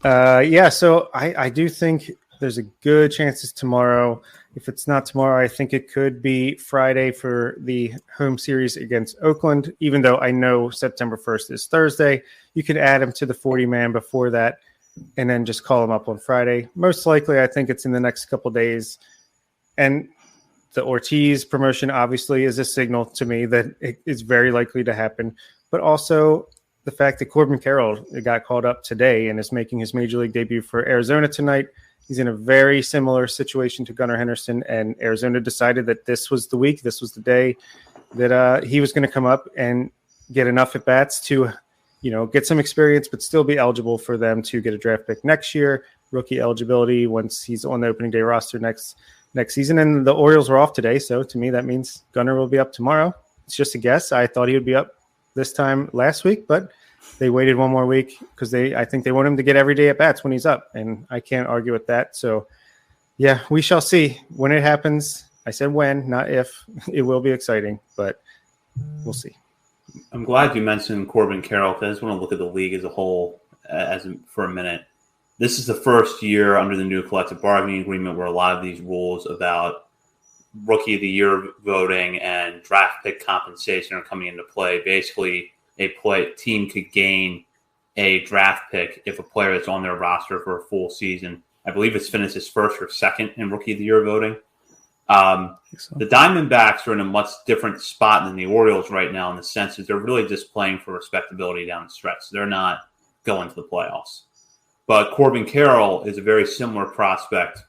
But yeah, so I do think there's a good chance it's tomorrow. If it's not tomorrow, I think it could be Friday for the home series against Oakland, even though I know September 1st is Thursday. You could add him to the 40-man before that and then just call him up on Friday. Most likely, I think it's in the next couple days. And the Ortiz promotion obviously is a signal to me that it is very likely to happen. But also the fact that Corbin Carroll got called up today and is making his major league debut for Arizona tonight. He's in a very similar situation to Gunnar Henderson, and Arizona decided that this was the week, this was the day that he was going to come up and get enough at bats to, get some experience, but still be eligible for them to get a draft pick next year, rookie eligibility once he's on the opening day roster next season. And the Orioles were off today, so to me that means Gunnar will be up tomorrow. It's just a guess. I thought he would be up this time last week, but they waited one more week because I think they want him to get every day at bats when he's up, and I can't argue with that. So, yeah, we shall see when it happens. I said when, not if. It will be exciting, but we'll see. I'm glad you mentioned Corbin Carroll because I just want to look at the league as a whole for a minute. This is the first year under the new collective bargaining agreement where a lot of these rules about rookie of the year voting and draft pick compensation are coming into play. Basically, team could gain a draft pick if a player is on their roster for a full season. I believe it's finished his first or second in rookie of the year voting. The Diamondbacks are in a much different spot than the Orioles right now in the sense that they're really just playing for respectability down the stretch. They're not going to the playoffs. But Corbin Carroll is a very similar prospect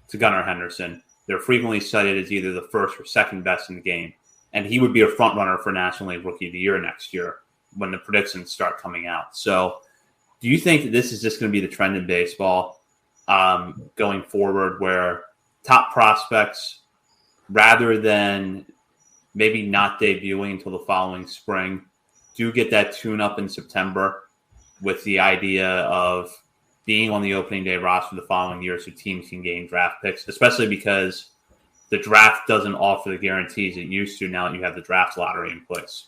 to Gunnar Henderson. They're frequently cited as either the first or second best in the game. And he would be a front runner for National League Rookie of the Year next year when the predictions start coming out. So do you think that this is just going to be the trend in baseball going forward where top prospects, rather than maybe not debuting until the following spring, do get that tune-up in September with the idea of being on the opening day roster the following year so teams can gain draft picks, especially because the draft doesn't offer the guarantees it used to now that you have the draft lottery in place?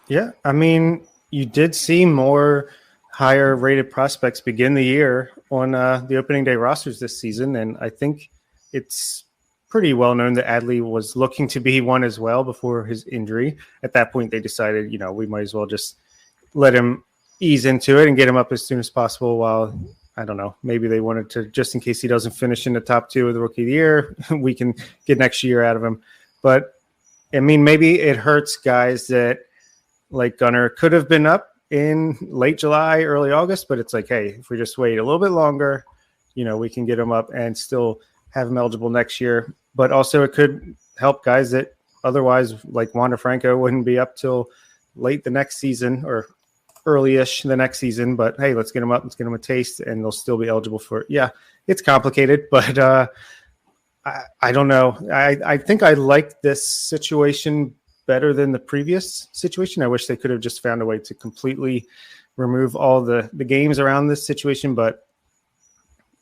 Yeah, I mean, you did see more higher-rated prospects begin the year on the opening day rosters this season, and I think it's pretty well known that Adley was looking to be one as well before his injury. At that point, they decided, we might as well just let him ease into it and get him up as soon as possible while, I don't know, maybe they wanted to, just in case he doesn't finish in the top 2 of the Rookie of the Year, we can get next year out of him. But, I mean, maybe it hurts guys that, like Gunnar, could have been up in late July, early August, but it's like, hey, if we just wait a little bit longer, we can get him up and still have him eligible next year. But also it could help guys that otherwise, like Wander Franco, wouldn't be up till late the next season or early-ish the next season. But, hey, let's get them up. Let's get them a taste, and they'll still be eligible for it. Yeah, it's complicated, but I don't know. I think I like this situation better than the previous situation. I wish they could have just found a way to completely remove all the games around this situation. But,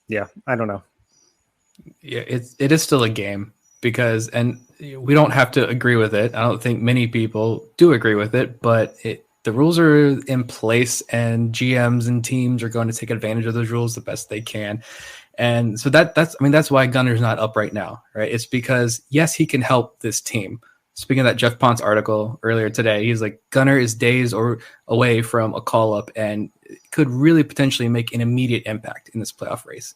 yeah, I don't know. Yeah, it is still a game and we don't have to agree with it. I don't think many people do agree with it, but the rules are in place and GMs and teams are going to take advantage of those rules the best they can. And so that's why Gunnar's not up right now, right? It's because, yes, he can help this team. Speaking of that Jeff Ponce article earlier today, he's like, Gunnar is days away from a call-up and could really potentially make an immediate impact in this playoff race.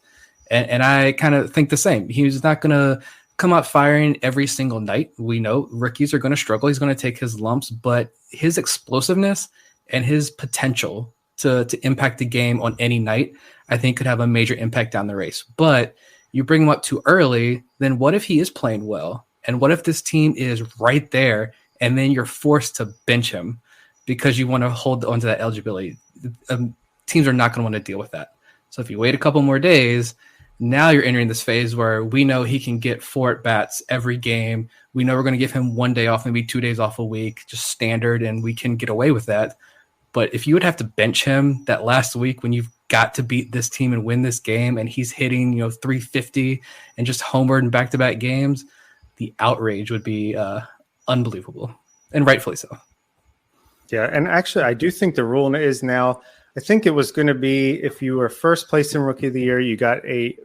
And I kind of think the same. He's not going to come out firing every single night. We know rookies are going to struggle. He's going to take his lumps, but his explosiveness and his potential to impact the game on any night, I think could have a major impact down the race. But you bring him up too early, then what if he is playing well? And what if this team is right there and then you're forced to bench him because you want to hold onto that eligibility? Teams are not going to want to deal with that. So if you wait a couple more days, now you're entering this phase where we know he can get 4 at-bats every game. We know we're going to give him 1 day off, maybe 2 days off a week, just standard, and we can get away with that. But if you would have to bench him that last week when you've got to beat this team and win this game and he's hitting 350 and just homered in back-to-back games, the outrage would be unbelievable, and rightfully so. Yeah, and actually I do think the rule is now, I think it was going to be if you were first place in Rookie of the Year, you got a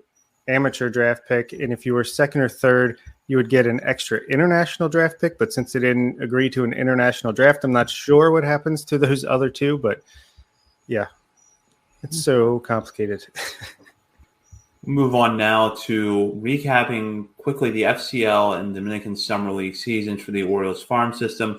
amateur draft pick, and if you were second or third, you would get an extra international draft pick. But since they didn't agree to an international draft, I'm not sure what happens to those other 2. But yeah, it's so complicated. Move on now to recapping quickly the FCL and Dominican Summer League seasons for the Orioles farm system.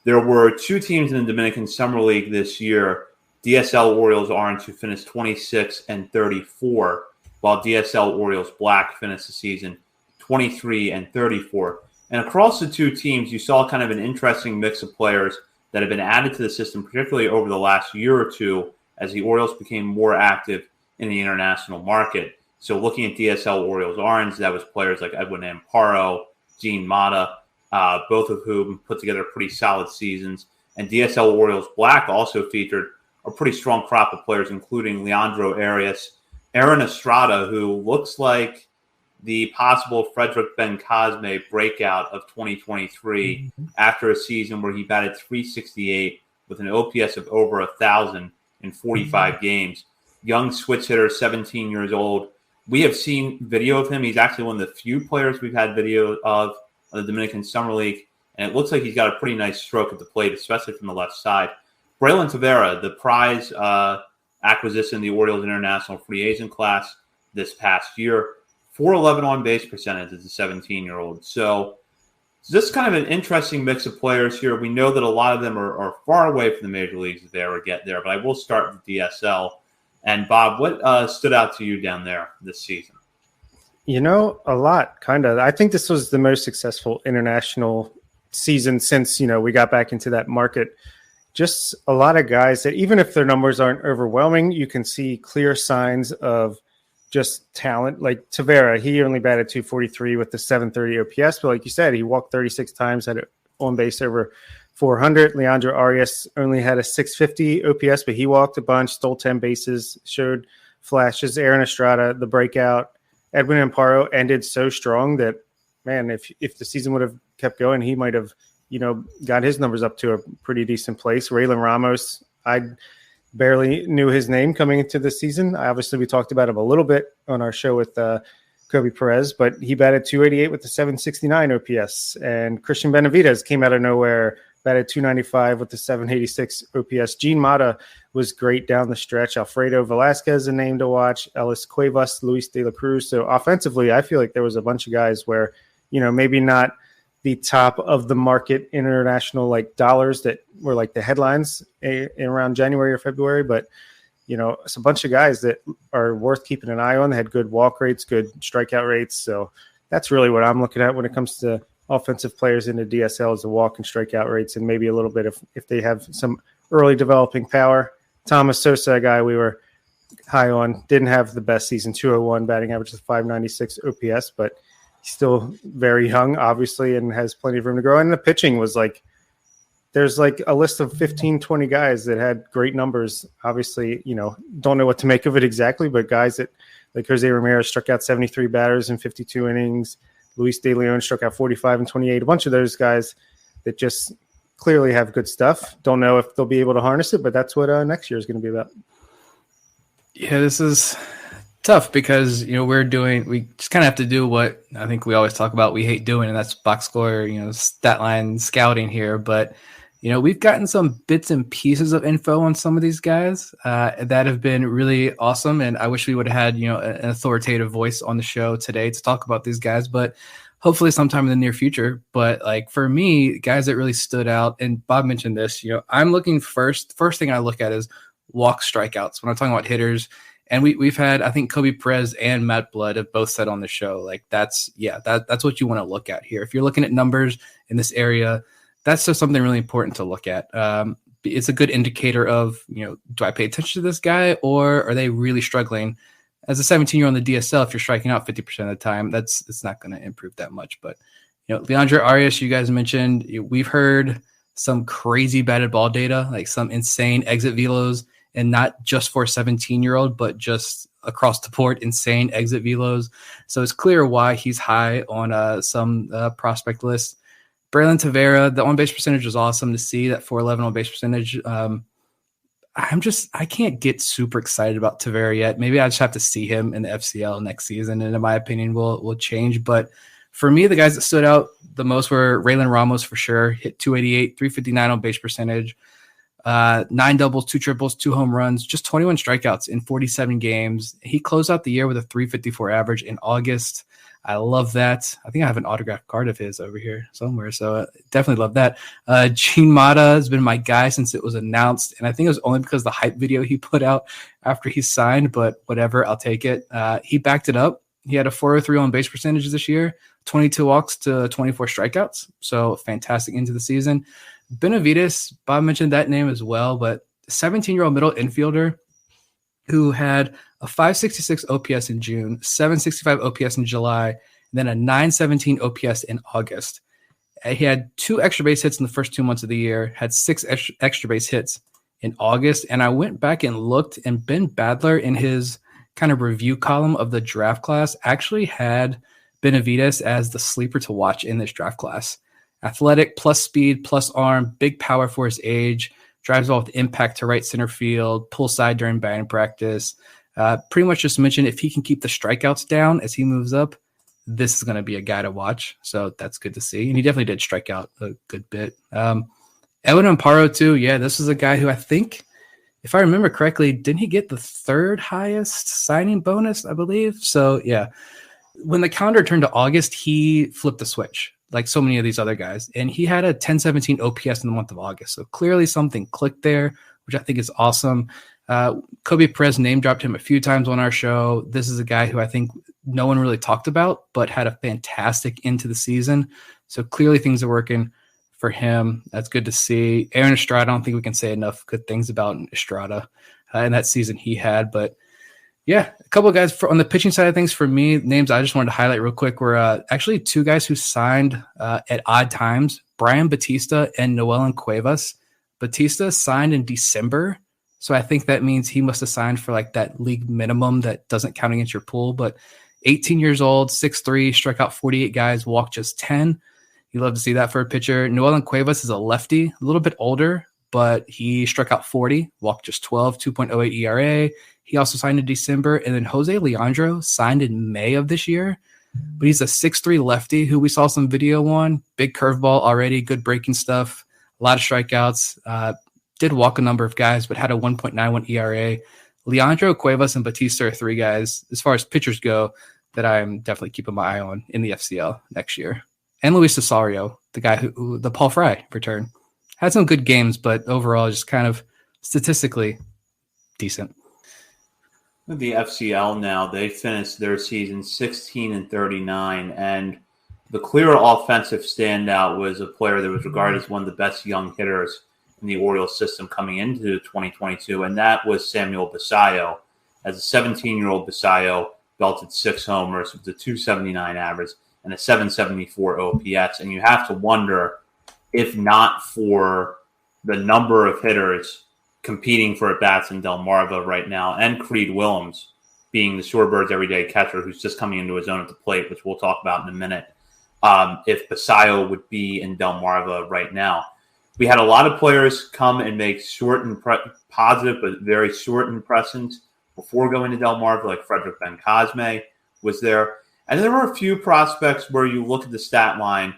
There were 2 teams in the Dominican Summer League this year. DSL Orioles Orange, who finished 26-34, while DSL Orioles Black finished the season 23-34. And across the 2 teams, you saw kind of an interesting mix of players that have been added to the system, particularly over the last year or 2, as the Orioles became more active in the international market. So looking at DSL Orioles Orange, that was players like Edwin Amparo, Gene Mata, both of whom put together pretty solid seasons. And DSL Orioles Black also featured a pretty strong crop of players, including Leandro Arias, Aaron Estrada, who looks like the possible Frederick Ben-Cosme breakout of 2023 after a season where he batted .368 with an OPS of over 1,000 in 45 games. Young switch hitter, 17 years old. We have seen video of him. He's actually one of the few players we've had video of the Dominican Summer League, and it looks like he's got a pretty nice stroke at the plate, especially from the left side. Braylon Tavera, the prize acquisition in the Orioles International Free Agent class this past year, .411 on base percentage as a 17-year-old. So this is kind of an interesting mix of players here. We know that a lot of them are far away from the major leagues if they ever get there, but I will start with DSL. And Bob, what stood out to you down there this season? A lot, kind of. I think this was the most successful international season since, we got back into that market. Just a lot of guys that even if their numbers aren't overwhelming, you can see clear signs of just talent. Like Tavera, he only batted .243 with the 730 OPS, but like you said, he walked 36 times, had on base over 400. Leandro Arias only had a 650 OPS, but he walked a bunch, stole 10 bases, showed flashes. Aaron Estrada, the breakout. Edwin Amparo ended so strong that, man, if the season would have kept going, he might have, got his numbers up to a pretty decent place. Raylan Ramos, I barely knew his name coming into the season. Obviously, we talked about him a little bit on our show with Kobe Perez, but he batted .288 with the 769 OPS. And Christian Benavidez came out of nowhere, batted .295 with the 786 OPS. Gene Mata was great down the stretch. Alfredo Velasquez, a name to watch. Ellis Cuevas, Luis de la Cruz. So offensively, I feel like there was a bunch of guys where, maybe not the top of the market international dollars that were like the headlines around January or February, but it's a bunch of guys that are worth keeping an eye on. They had good walk rates, good strikeout rates. So that's really what I'm looking at when it comes to offensive players in the DSL, is the walk and strikeout rates, and maybe a little bit if they have some early developing power. Thomas Sosa, a guy we were high on, didn't have the best season, 201 batting average with 596 OPS, but he's still very young, obviously, and has plenty of room to grow. And the pitching was there's a list of 15, 20 guys that had great numbers. Obviously, don't know what to make of it exactly, but guys that like Jose Ramirez struck out 73 batters in 52 innings. Luis De Leon struck out 45 and 28. A bunch of those guys that just clearly have good stuff. Don't know if they'll be able to harness it, but that's what next year is going to be about. Yeah, this is tough because, we just kind of have to do what I think we always talk about we hate doing, and that's box score, stat line scouting here. But, we've gotten some bits and pieces of info on some of these guys that have been really awesome. And I wish we would have had, an authoritative voice on the show today to talk about these guys, but hopefully sometime in the near future. But for me, guys that really stood out, and Bob mentioned this, I'm looking first thing I look at is walk strikeouts when I'm talking about hitters. And we've had, I think Kobe Perez and Matt Blood have both said on the show, that's what you want to look at here. If you're looking at numbers in this area, that's just something really important to look at. It's a good indicator of, do I pay attention to this guy, or are they really struggling? As a 17-year-old on the DSL, if you're striking out 50% of the time, it's not going to improve that much. But, Leandro Arias, you guys mentioned, we've heard some crazy batted ball data, like some insane exit velos, and not just for a 17-year-old, but just across the board, insane exit velos. So it's clear why he's high on some prospect lists. Braylon Tavera, the on-base percentage was awesome to see, that .411 on-base percentage. I can't get super excited about Tavera yet. Maybe I just have to see him in the FCL next season, and in my opinion, will change. But for me, the guys that stood out the most were Raylan Ramos for sure, hit 288, 359 on-base percentage, 9 doubles, 2 triples, 2 home runs, just 21 strikeouts in 47 games. He closed out the year with a 354 average in August. I love that. I think I have an autographed card of his over here somewhere, so definitely love that. Gene Mata has been my guy since it was announced, and I think it was only because of the hype video he put out after he signed, but whatever, I'll take it. He backed it up. He had a .403 on base percentage this year, 22 walks to 24 strikeouts, so fantastic into the season. Benavidez, Bob mentioned that name as well, but 17-year-old middle infielder who had a 566 OPS in June, 765 OPS in July, and then a 917 OPS in August. He had 2 extra base hits in the first 2 months of the year, had 6 extra base hits in August. And I went back and looked, and Ben Badler in his kind of review column of the draft class actually had Benavidez as the sleeper to watch in this draft class. Athletic, plus speed, plus arm, big power for his age, drives ball with impact to right center field, pull side during batting practice. Pretty much just mentioned if he can keep the strikeouts down as he moves up, this is going to be a guy to watch. So that's good to see. And he definitely did strike out a good bit. Edwin Amparo too. Yeah, this is a guy who I think, if I remember correctly, didn't he get the 3rd highest signing bonus, I believe? So yeah, when the calendar turned to August, he flipped the switch like so many of these other guys. And he had a 1017 OPS in the month of August. So clearly something clicked there, which I think is awesome. Kobe Perez name dropped him a few times on our show. This is a guy who I think no one really talked about, but had a fantastic into the season. So clearly things are working for him. That's good to see. Aaron Estrada, I don't think we can say enough good things about Estrada in that season he had. But yeah, a couple of guys on the pitching side of things for me, names I just wanted to highlight real quick were actually two guys who signed at odd times, Brian Batista and Noelan Cuevas. Batista signed in December. So I think that means he must have signed for like that league minimum that doesn't count against your pool. But 18 years old, 6'3", struck out 48 guys, walked just 10. You love to see that for a pitcher. Noelan Cuevas is a lefty, a little bit older, but he struck out 40, walked just 12, 2.08 ERA. He also signed in December. And then Jose Leandro signed in May of this year. But he's a 6'3" lefty who we saw some video on. Big curveball already, good breaking stuff, a lot of strikeouts. Did walk a number of guys, but had a 1.91 ERA. Leandro, Cuevas, and Batista are three guys, as far as pitchers go, that I'm definitely keeping my eye on in the FCL next year. And Luis Cesario, the guy who the Paul Fry return. Had some good games, but overall just kind of statistically decent. The FCL now, they finished their season 16-39, and the clear offensive standout was a player that was regarded as one of the best young hitters in the Orioles system coming into 2022, and that was Samuel Basallo. As a 17-year-old, Basallo belted 6 homers with a 279 average and a 774 OPS. And you have to wonder, if not for the number of hitters competing for at-bats in Delmarva right now, and Creed Willems being the Shorebirds' everyday catcher who's just coming into his own at the plate, which we'll talk about in a minute, if Basallo would be in Delmarva right now. We had a lot of players come and make short and positive, but very short impressions before going to Delmarva, like Frederick Ben Cosme was there. And there were a few prospects where you look at the stat line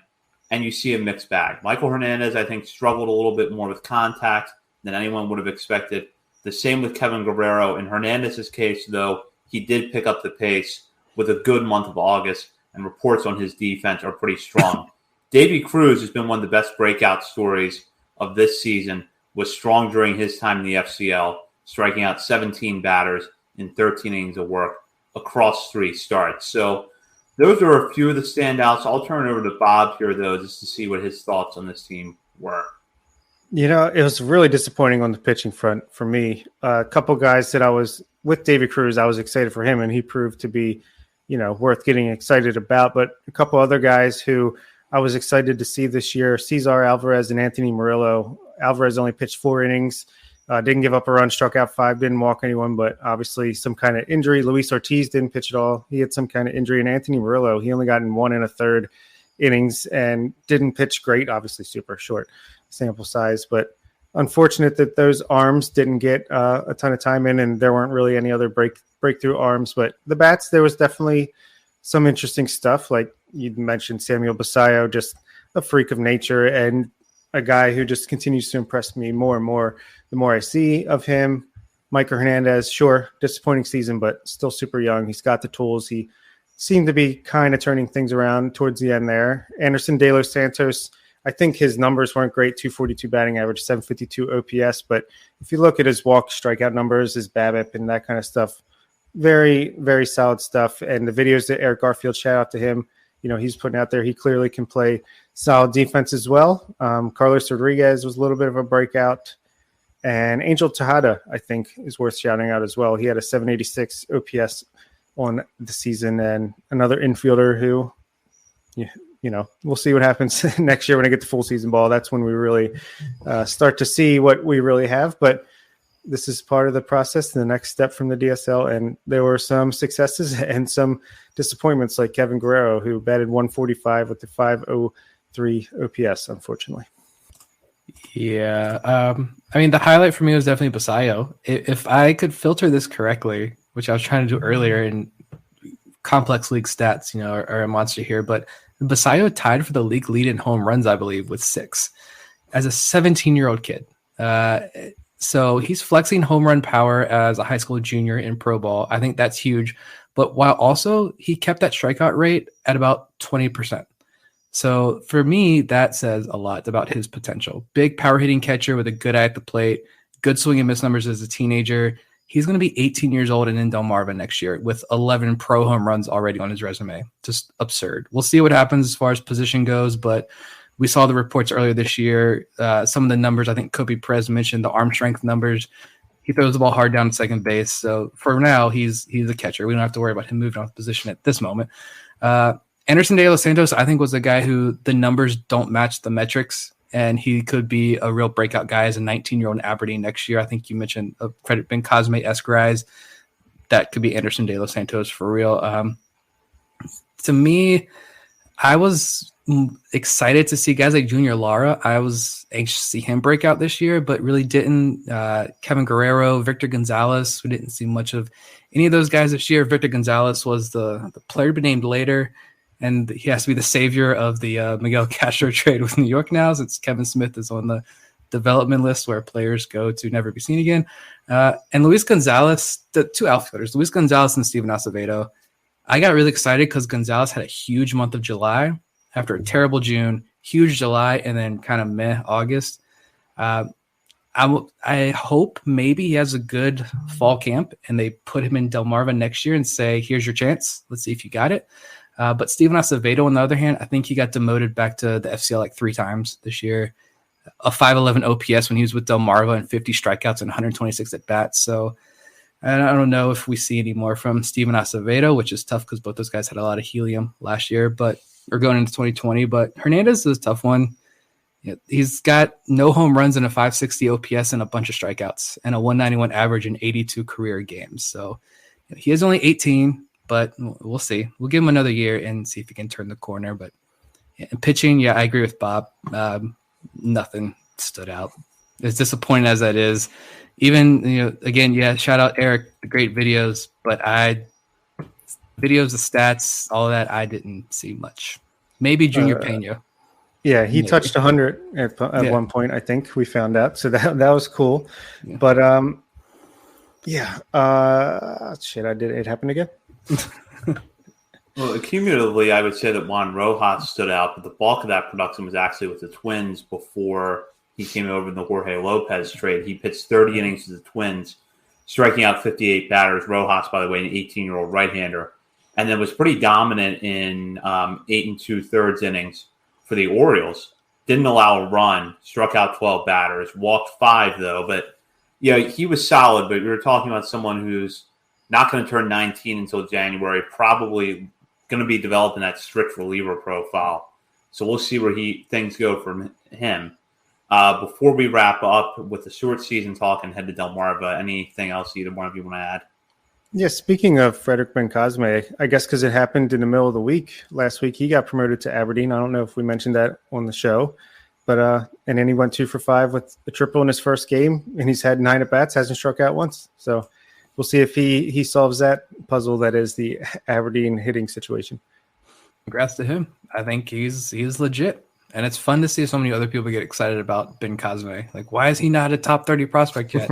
and you see a mixed bag. Michael Hernandez, I think, struggled a little bit more with contact than anyone would have expected. The same with Kevin Guerrero. In Hernandez's case, though, he did pick up the pace with a good month of August, and reports on his defense are pretty strong. Davey Cruz has been one of the best breakout stories of this season, was strong during his time in the FCL, striking out 17 batters in 13 innings of work across 3 starts. So those are a few of the standouts. I'll turn it over to Bob here, though, just to see what his thoughts on this team were. You know, it was really disappointing on the pitching front for me. A couple guys that I was with Davey Cruz, I was excited for him, and he proved to be, worth getting excited about. But a couple other guys who I was excited to see this year, Cesar Alvarez and Anthony Murillo. Alvarez only pitched 4 innings, didn't give up a run, struck out 5, didn't walk anyone, but obviously some kind of injury. Luis Ortiz didn't pitch at all. He had some kind of injury. And Anthony Murillo, he only got in 1 1/3 innings and didn't pitch great, obviously super short sample size. But unfortunate that those arms didn't get a ton of time in, and there weren't really any other breakthrough arms. But the bats, there was definitely some interesting stuff. Like you mentioned, Samuel Basallo, just a freak of nature and a guy who just continues to impress me more and more the more I see of him. Michael Hernandez, sure, disappointing season, but still super young. He's got the tools. He seemed to be kind of turning things around towards the end there. Anderson De Los Santos, I think his numbers weren't great, 242 batting average, 752 OPS. But if you look at his walk strikeout numbers, his BABIP and that kind of stuff, very, very solid stuff. And the videos that Eric Garfield, shout out to him, he's putting out there, he clearly can play solid defense as well. Carlos Rodriguez was a little bit of a breakout. And Angel Tejada, I think, is worth shouting out as well. He had a 786 OPS on the season, and another infielder who, we'll see what happens next year when I get to full season ball. That's when we really start to see what we really have. But this is part of the process, the next step from the DSL. And there were some successes and some disappointments, like Kevin Guerrero, who batted 145 with the 503 OPS, unfortunately. Yeah. The highlight for me was definitely Basallo. If I could filter this correctly, which I was trying to do earlier, in complex league stats, are a monster here, but Basallo tied for the league lead in home runs, I believe, with 6 as a 17-year-old kid. So he's flexing home run power as a high school junior in pro ball. I think that's huge. but while also he kept that strikeout rate at about 20%. So for me, that says a lot about his potential. Big power hitting catcher with a good eye at the plate, good swing and miss numbers as a teenager. He's going to be 18 years old and in Delmarva next year with 11 pro home runs already on his resume. Just absurd. We'll see what happens as far as position goes, but we saw the reports earlier this year. Some of the numbers, I think Kobe Perez mentioned, the arm strength numbers. He throws the ball hard down to second base. So for now, he's a catcher. We don't have to worry about him moving off position at this moment. Anderson De Los Santos, I think, was a guy who the numbers don't match the metrics, and he could be a real breakout guy as a 19-year-old in Aberdeen next year. I think you mentioned a Frederick Ben Cosme-esque rise. That could be Anderson De Los Santos for real. To me, I was excited to see guys like Junior Lara. I was anxious to see him break out this year, but really didn't. Kevin Guerrero, Victor Gonzalez, we didn't see much of any of those guys this year. Victor Gonzalez was the player to be named later, and he has to be the savior of the Miguel Castro trade with New York now, since Kevin Smith is on the development list where players go to never be seen again. And Luis Gonzalez, the two outfielders, Luis Gonzalez and Steven Acevedo. I got really excited because Gonzalez had a huge month of July after a terrible June, huge July, and then kind of meh August. I hope maybe he has a good fall camp and they put him in Delmarva next year and say, here's your chance. Let's see if you got it. But Steven Acevedo, on the other hand, I think he got demoted back to the FCL like 3 times this year. A 5.11 OPS when he was with Delmarva and 50 strikeouts and 126 at bats. So I don't know if we see any more from Steven Acevedo, which is tough because both those guys had a lot of helium last year, or going into 2020. But Hernandez is a tough one. He's got no home runs and a 560 OPS and a bunch of strikeouts and a 191 average in 82 career games. So he is only 18, but we'll see. We'll give him another year and see if he can turn the corner. But pitching, I agree with Bob. Nothing stood out. As disappointing as that is, even, again, shout out Eric, the great videos, but videos, the stats, all of that, I didn't see much. Maybe Junior Pena. Yeah, he touched 100 at one point, I think we found out. So that was cool. Yeah. But it happened again. Well, cumulatively, I would say that Juan Rojas stood out, but the bulk of that production was actually with the Twins before he came over in the Jorge Lopez trade. He pitched 30 innings with the Twins, striking out 58 batters. Rojas, by the way, an 18-year-old right-hander, and then was pretty dominant in 8 2/3 innings for the Orioles. Didn't allow a run, struck out 12 batters, walked 5 though. But he was solid. But we were talking about someone who's not going to turn 19 until January, probably going to be developing that strict reliever profile. So we'll see where things go from him. Before we wrap up with the short season talk and head to Delmarva, anything else either one of you want to add? Yeah, speaking of Frederick Ben Cosme, I guess because it happened in the middle of the week last week, he got promoted to Aberdeen. I don't know if we mentioned that on the show, but and then he went 2 for 5 with a triple in his first game, and he's had 9 at bats, hasn't struck out once. So we'll see if he solves that puzzle that is the Aberdeen hitting situation. Congrats to him. I think he's legit. And it's fun to see so many other people get excited about Ben Cosme. Like, why is he not a top 30 prospect yet?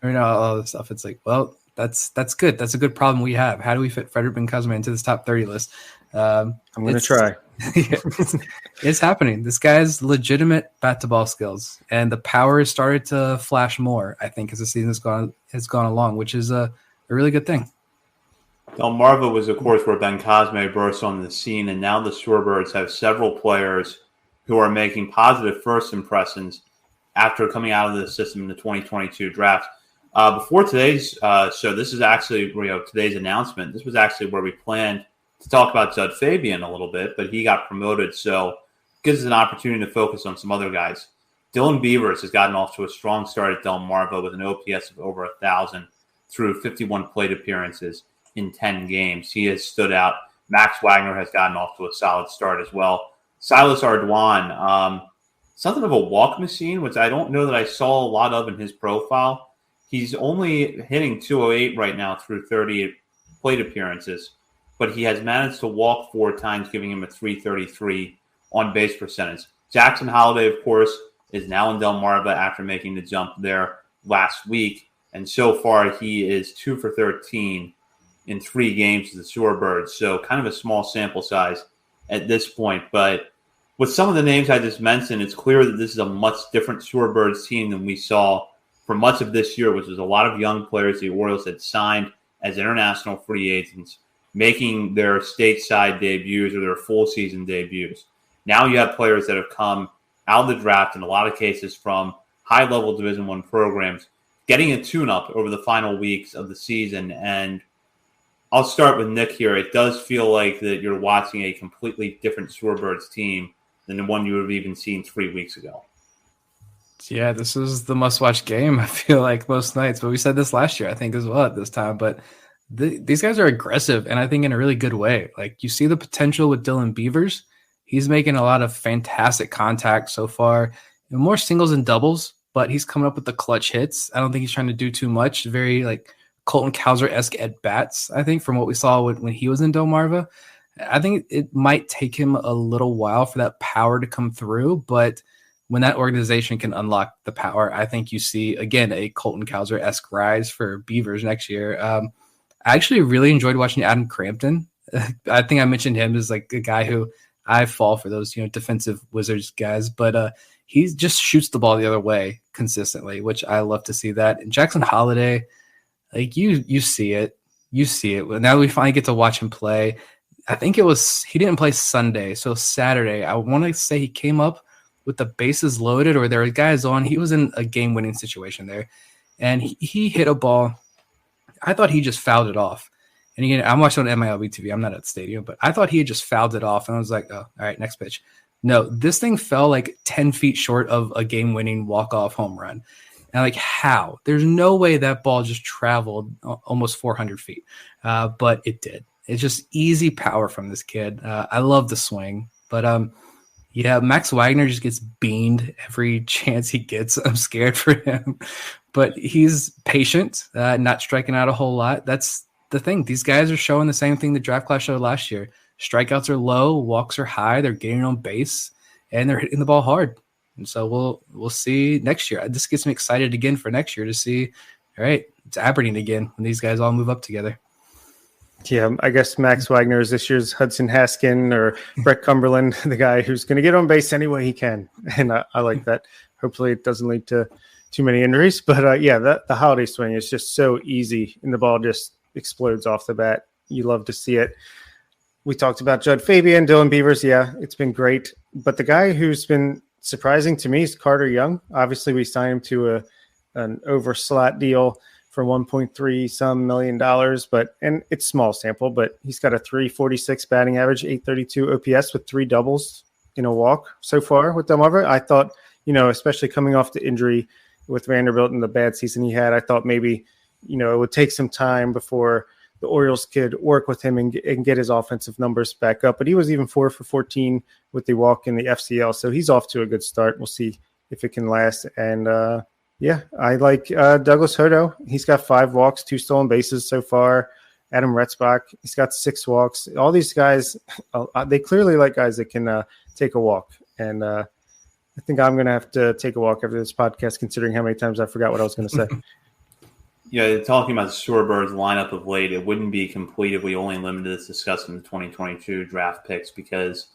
All this stuff. It's like, well, that's good. That's a good problem we have. How do we fit Frederick Ben Cosme into this top 30 list? I'm going to try. It's happening. This guy's legitimate bat-to-ball skills. And the power has started to flash more, I think, as the season has gone along, which is a really good thing. Delmarva was, of course, where Ben Cosme burst on the scene, and now the Shorebirds have several players who are making positive first impressions after coming out of the system in the 2022 draft. Before today's show, this is actually today's announcement. This was actually where we planned to talk about Jud Fabian a little bit, but he got promoted, so it gives us an opportunity to focus on some other guys. Dylan Beavers has gotten off to a strong start at Delmarva with an OPS of over 1,000 through 51 plate appearances in 10 games. He has stood out. Max Wagner has gotten off to a solid start as well. Silas Ardoin, something of a walk machine, which I don't know that I saw a lot of in his profile. He's only hitting 208 right now through 30 plate appearances, but he has managed to walk 4 times, giving him a 333 on-base percentage. Jackson Holliday, of course, is now in Delmarva after making the jump there last week, and so far he is 2 for 13 in 3 games to the Shorebirds. So kind of a small sample size at this point. But with some of the names I just mentioned, it's clear that this is a much different Shorebirds team than we saw for much of this year, which was a lot of young players the Orioles had signed as international free agents, making their stateside debuts or their full season debuts. Now you have players that have come out of the draft, in a lot of cases from high-level Division I programs, getting a tune-up over the final weeks of the season. And I'll start with Nick here. It does feel like that you're watching a completely different Shorebirds team than the one you would have even seen 3 weeks ago. Yeah, this is the must-watch game, I feel like, most nights. But we said this last year, I think, as well at this time. But these guys are aggressive, and I think in a really good way. Like, you see the potential with Dylan Beavers. He's making a lot of fantastic contact so far. More singles and doubles, but he's coming up with the clutch hits. I don't think he's trying to do too much. Very, like, Colton Cowser-esque at-bats, I think, from what we saw when he was in Delmarva. I think it might take him a little while for that power to come through, but when that organization can unlock the power, I think you see, again, a Colton Cowser-esque rise for Beavers next year. I actually really enjoyed watching Adam Crampton. I think I mentioned him as like a guy who I fall for those, defensive Wizards guys, but he just shoots the ball the other way consistently, which I love to see that. And Jackson Holiday, like you see it. You see it. Now we finally get to watch him play. I think he didn't play Sunday, so Saturday. I want to say he came up with the bases loaded, or there were guys on. He was in a game-winning situation there, and he hit a ball. I thought he just fouled it off. And again, I'm watching on MILB TV. I'm not at the stadium, but I thought he had just fouled it off, and I was like, oh, all right, next pitch. No, this thing fell like 10 feet short of a game-winning walk-off home run. And like, how? There's no way that ball just traveled almost 400 feet, but it did. It's just easy power from this kid. I love the swing, but yeah, Max Wagner just gets beamed every chance he gets. I'm scared for him, but he's patient, not striking out a whole lot. That's the thing. These guys are showing the same thing the draft class showed last year. Strikeouts are low, walks are high. They're getting on base, and they're hitting the ball hard. And so we'll see next year. This gets me excited again for next year to see. All right, it's Aberdeen again when these guys all move up together. Yeah, I guess Max Wagner is this year's Hudson Haskin or Brett Cumberland, the guy who's going to get on base any way he can. And I like that. Hopefully it doesn't lead to too many injuries. But yeah, the Holiday swing is just so easy, and the ball just explodes off the bat. You love to see it. We talked about Jud Fabian, Dylan Beavers. Yeah, it's been great. But the guy who's been surprising to me is Carter Young. Obviously, we signed him to an over slot deal for $1.3 some million, and it's small sample, but he's got a 346 batting average, 832 OPS with 3 doubles in a walk so far with Delmarva. I thought, especially coming off the injury with Vanderbilt and the bad season he had, I thought maybe, it would take some time before the Orioles could work with him and get his offensive numbers back up. But he was even 4 for 14 with the walk in the FCL. So he's off to a good start. We'll see if it can last. And, yeah, I like Douglas Hodo. He's got 5 walks, 2 stolen bases so far. Adam Retzbach, he's got 6 walks. All these guys, they clearly like guys that can take a walk. And I think I'm going to have to take a walk after this podcast, considering how many times I forgot what I was going to say. Talking about the Shorebirds lineup of late, it wouldn't be complete if we only limited this discussing the 2022 draft picks, because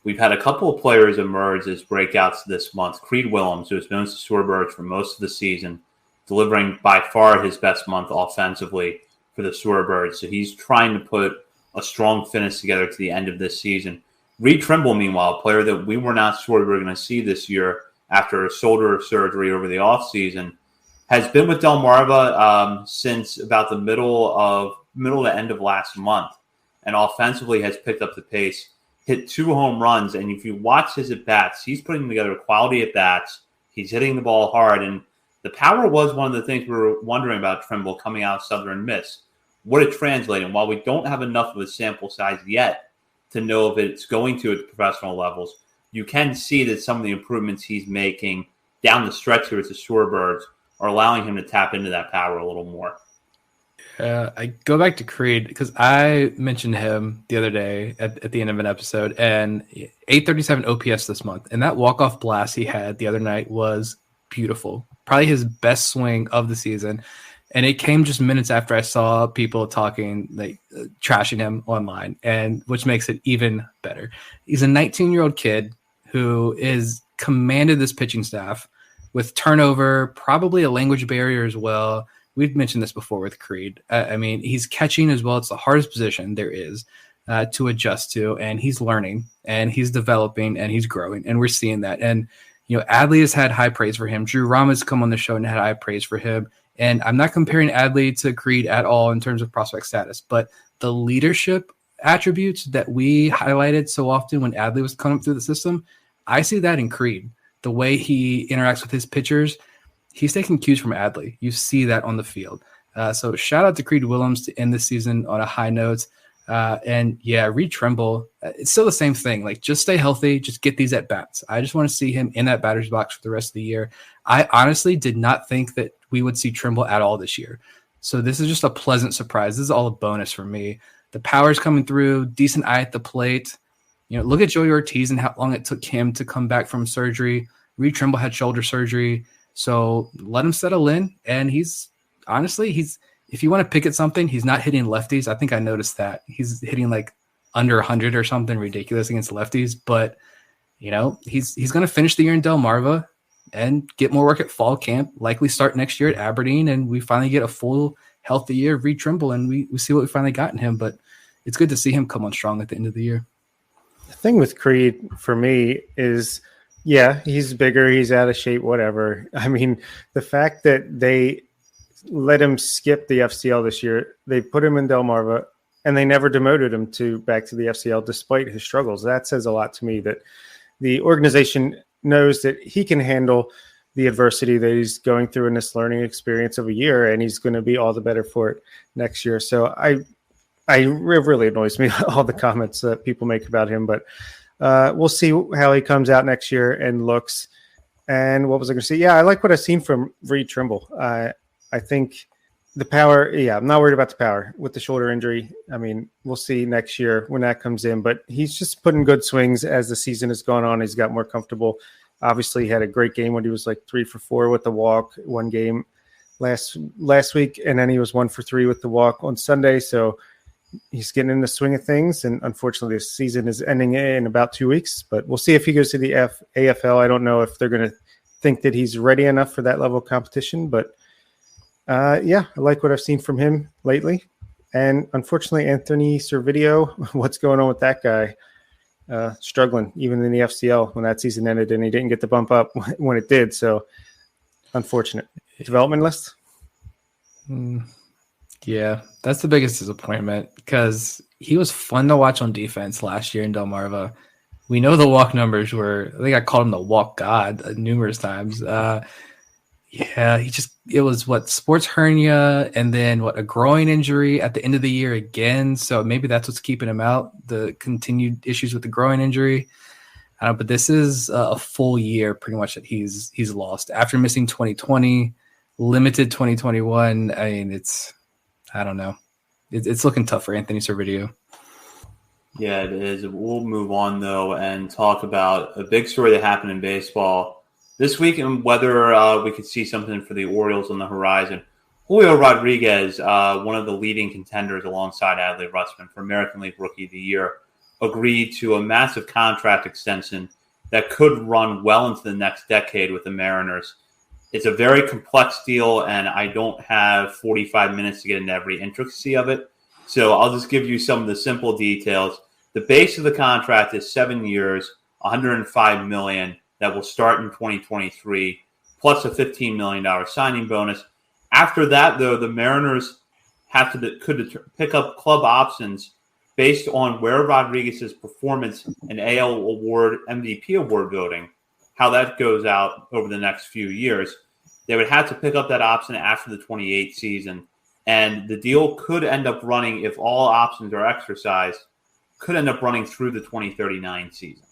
we've had a couple of players emerge as breakouts this month. Creed Willems, who has been with the Shorebirds for most of the season, delivering by far his best month offensively for the Shorebirds. So he's trying to put a strong finish together to the end of this season. Reed Trimble, meanwhile, a player that we were not sure we were going to see this year after a shoulder surgery over the offseason, has been with Delmarva since about the middle to end of last month, and offensively has picked up the pace. Hit 2 home runs, and if you watch his at-bats, he's putting together quality at-bats. He's hitting the ball hard, and the power was one of the things we were wondering about Trimble coming out of Southern Miss. Would it translate? And while we don't have enough of a sample size yet to know if it's going to at professional levels, you can see that some of the improvements he's making down the stretch here with the Shorebirds are allowing him to tap into that power a little more. I go back to Creed because I mentioned him the other day at the end of an episode, and 837 OPS this month. And that walk-off blast he had the other night was beautiful. Probably his best swing of the season. And it came just minutes after I saw people talking, trashing him online, and which makes it even better. He's a 19-year-old kid who is commanded this pitching staff with turnover, probably a language barrier as well. We've mentioned this before with Creed. I mean, he's catching as well. It's the hardest position there is to adjust to, and he's learning, and he's developing, and he's growing, and we're seeing that. And, Adley has had high praise for him. Drew Rama's come on the show and had high praise for him. And I'm not comparing Adley to Creed at all in terms of prospect status, but the leadership attributes that we highlighted so often when Adley was coming through the system, I see that in Creed. The way he interacts with his pitchers, he's taking cues from Adley. You see that on the field. So shout out to Creed Willems to end the season on a high note. Reed Trimble, it's still the same thing. Just stay healthy, just get these at bats. I just want to see him in that batter's box for the rest of the year. I honestly did not think that we would see Trimble at all this year. So this is just a pleasant surprise. This is all a bonus for me. The power's coming through, decent eye at the plate. Look at Joey Ortiz and how long it took him to come back from surgery. Reed Trimble had shoulder surgery. So let him settle in. And he's if you want to pick at something, he's not hitting lefties. I think I noticed that. He's hitting under 100 or something ridiculous against lefties. But, he's going to finish the year in Delmarva and get more work at fall camp, likely start next year at Aberdeen. And we finally get a full healthy year of Reed Trimble, and we see what we finally got in him. But it's good to see him come on strong at the end of the year. The thing with Creed for me is, he's bigger, he's out of shape, whatever. I mean, the fact that they let him skip the FCL this year, they put him in Delmarva, and they never demoted him back to the FCL despite his struggles. That says a lot to me that the organization knows that he can handle the adversity that he's going through in this learning experience of a year, and he's going to be all the better for it next year. So it really annoys me, all the comments that people make about him, but we'll see how he comes out next year and looks. And what was I going to say? I like what I've seen from Reed Trimble. I think the power, I'm not worried about the power with the shoulder injury. I mean, we'll see next year when that comes in, but he's just putting good swings as the season has gone on. He's got more comfortable. Obviously, he had a great game when he was 3 for 4 with the walk one game last week, and then he was 1 for 3 with the walk on Sunday. So he's getting in the swing of things, and unfortunately, the season is ending in about 2 weeks. But we'll see if he goes to the AFL. I don't know if they're going to think that he's ready enough for that level of competition, but I like what I've seen from him lately. And unfortunately, Anthony Servideo, what's going on with that guy? Struggling even in the FCL when that season ended, and he didn't get the bump up when it did. So unfortunate. Development list? Yeah, that's the biggest disappointment because he was fun to watch on defense last year in Delmarva. We know the walk numbers were, I think I called him the walk god numerous times. It was sports hernia and then a groin injury at the end of the year again. So maybe that's what's keeping him out, the continued issues with the groin injury. But this is a full year pretty much that he's lost after missing 2020, limited 2021. I mean, I don't know. It's looking tough for Anthony Servideo. Yeah, it is. We'll move on, though, and talk about a big story that happened in baseball this week and whether we could see something for the Orioles on the horizon. Julio Rodriguez, one of the leading contenders alongside Adley Rutschman for American League Rookie of the Year, agreed to a massive contract extension that could run well into the next decade with the Mariners. It's a very complex deal, and I don't have 45 minutes to get into every intricacy of it. So I'll just give you some of the simple details. The base of the contract is 7 years, $105 million that will start in 2023, plus a $15 million signing bonus. After that, though, the Mariners could pick up club options based on where Rodriguez's performance in AL award, MVP award voting, how that goes out over the next few years. They would have to pick up that option after the 28 season. And the deal could end up running, if all options are exercised, could end up running through the 2039 season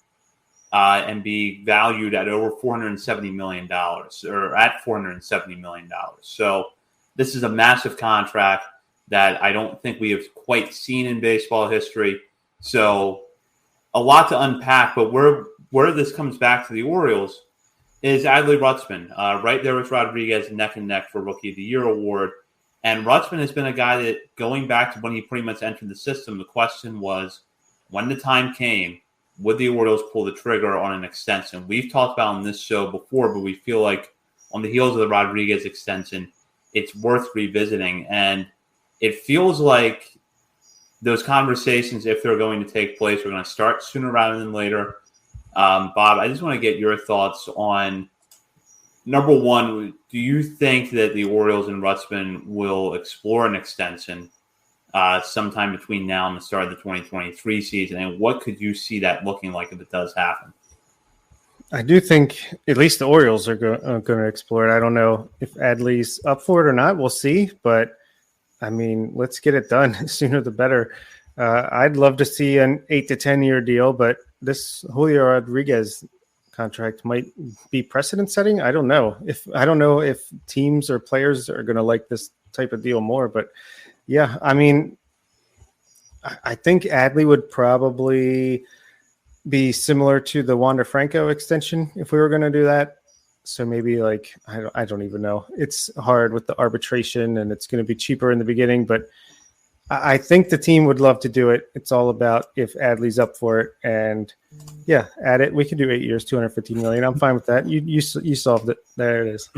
and be valued at over $470 million or at $470 million. So this is a massive contract that I don't think we have quite seen in baseball history. So a lot to unpack, but where this comes back to the Orioles is Adley Rutschman. Right there with Rodriguez neck and neck for Rookie of the Year award. And Rutschman has been a guy that, going back to when he pretty much entered the system, the question was, when the time came, would the Orioles pull the trigger on an extension? We've talked about on this show before, but we feel like on the heels of the Rodriguez extension, it's worth revisiting. And it feels like those conversations, if they're going to take place, are going to start sooner rather than later. Bob, I just want to get your thoughts on, number one, do you think that the Orioles and Rutschman will explore an extension sometime between now and the start of the 2023 season? And what could you see that looking like if it does happen? I do think at least the Orioles are going to explore it. I don't know if Adley's up for it or not. We'll see. But, I mean, let's get it done. Sooner the better. I'd love to see an 8 to 10 year deal, but this Julio Rodriguez contract might be precedent setting. I don't know if teams or players are going to like this type of deal more, but yeah, I mean, I think Adley would probably be similar to the Wander Franco extension if we were going to do that. So maybe like, I don't even know. It's hard with the arbitration and it's going to be cheaper in the beginning, but I think the team would love to do it. It's all about if Adley's up for it. And yeah, add it. We could do 8 years, $250 million. I'm fine with that. You solved it. There it is.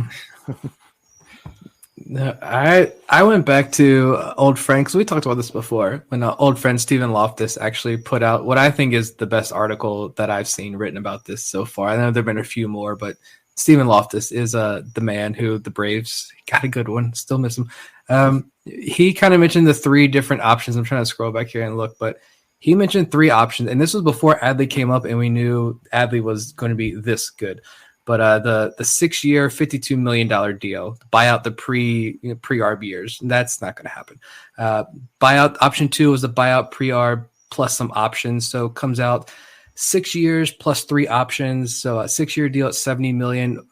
No, I went back to old friends. We talked about this before when old friend Stephen Loftus actually put out what I think is the best article that I've seen written about this so far. I know there've been a few more, but Stephen Loftus is the man who the Braves got a good one. Still miss him. He kind of mentioned the 3 different options. I'm trying to scroll back here and look, but he mentioned 3 options, and this was before Adley came up, and we knew Adley was going to be this good. But the 6-year, $52 million deal, buy out the pre-arb years, that's not going to happen. Buyout option 2 was the buyout pre-arb plus some options, so it comes out 6 years plus 3 options. So a 6-year deal at $70 million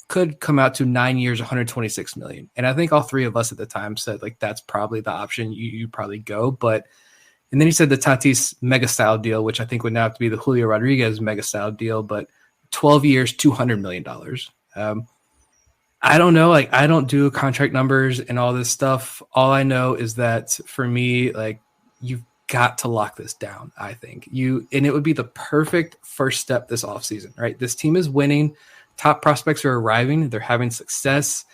could come out to 9 years, $126 million. And I think all 3 of us at the time said like that's probably the option you probably go. But and then he said the Tatis mega style deal, which I think would now have to be the Julio Rodriguez mega style deal, but 12 years, $200 million. I don't know. Like, I don't do contract numbers and all this stuff. All I know is that for me, like, you've got to lock this down, I think. And it would be the perfect first step this offseason, right? This team is winning. Top prospects are arriving. They're having success.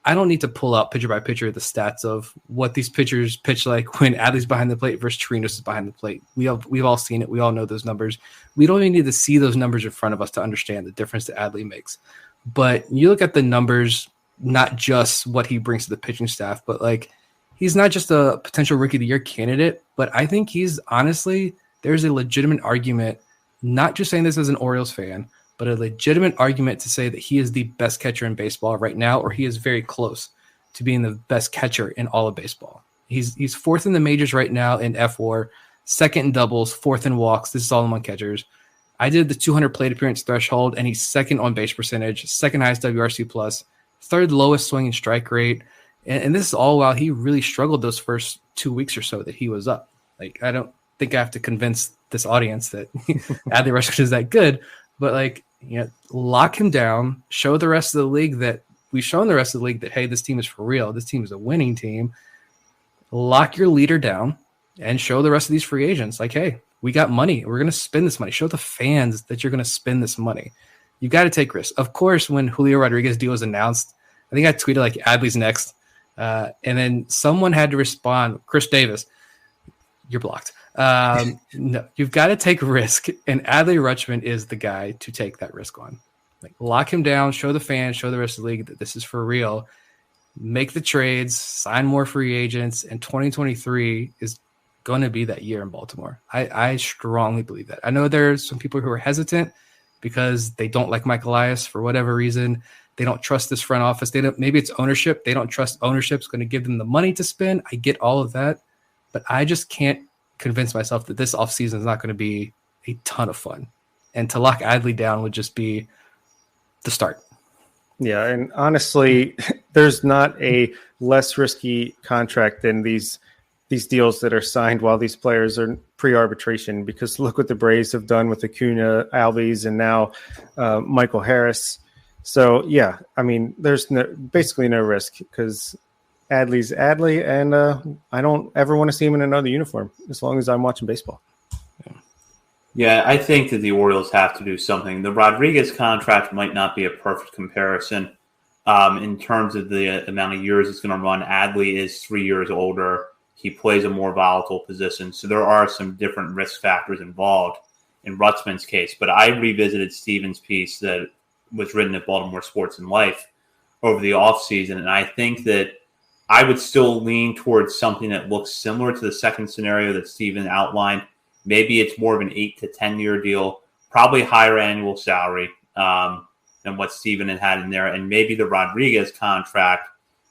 I don't need to pull out pitcher by pitcher the stats of what these pitchers pitch like when Adley's behind the plate versus Chirinos is behind the plate. We've all seen it. We all know those numbers. We don't even need to see those numbers in front of us to understand the difference that Adley makes. But you look at the numbers, not just what he brings to the pitching staff, but like he's not just a potential rookie of the year candidate, but I think he's honestly, there's a legitimate argument, not just saying this as an Orioles fan, but a legitimate argument to say that he is the best catcher in baseball right now, or he is very close to being the best catcher in all of baseball. He's 4th in the majors right now in FWAR, 2nd in doubles, 4th in walks. This is all among catchers. I did the 200 plate appearance threshold, and he's 2nd on base percentage, 2nd highest WRC plus, 3rd lowest swinging strike rate. And this is all while he really struggled those first 2 weeks or so that he was up. Like, I don't think I have to convince this audience that Adley Rutschman is that good, but like, you know, lock him down, show the rest of the league that we've shown the rest of the league that, hey, this team is for real. This team is a winning team. Lock your leader down and show the rest of these free agents like, hey, we got money. We're going to spend this money. Show the fans that you're going to spend this money. You got to take risks. Of course, when Julio Rodriguez deal was announced, I think I tweeted like Adley's next. And then someone had to respond, Chris Davis, you're blocked. No, you've got to take risk. And Adley Rutschman is the guy to take that risk on. Like, lock him down, show the fans, show the rest of the league that this is for real. Make the trades, sign more free agents, and 2023 is going to be that year in Baltimore. I strongly believe that. I know there's some people who are hesitant because they don't like Mike Elias for whatever reason. They don't trust this front office. Maybe it's ownership. They don't trust ownership's going to give them the money to spend. I get all of that, but I just can't convince myself that this offseason is not going to be a ton of fun. And to lock Adley down would just be the start. Yeah, and honestly, there's not a less risky contract than these deals that are signed while these players are pre-arbitration, because look what the Braves have done with Acuna, Albies, and now Michael Harris. So, yeah, I mean, there's basically no risk because Adley's Adley, and I don't ever want to see him in another uniform as long as I'm watching baseball. Yeah, I think that the Orioles have to do something. The Rodriguez contract might not be a perfect comparison in terms of the amount of years it's going to run. Adley is 3 years older. He plays a more volatile position. So there are some different risk factors involved in Rutschman's case. But I revisited Steven's piece that was written at Baltimore Sports and Life over the offseason, and I think that I would still lean towards something that looks similar to the second scenario that Steven outlined. Maybe it's more of an 8 to 10 year deal, probably higher annual salary than what Steven had in there. And maybe the Rodriguez contract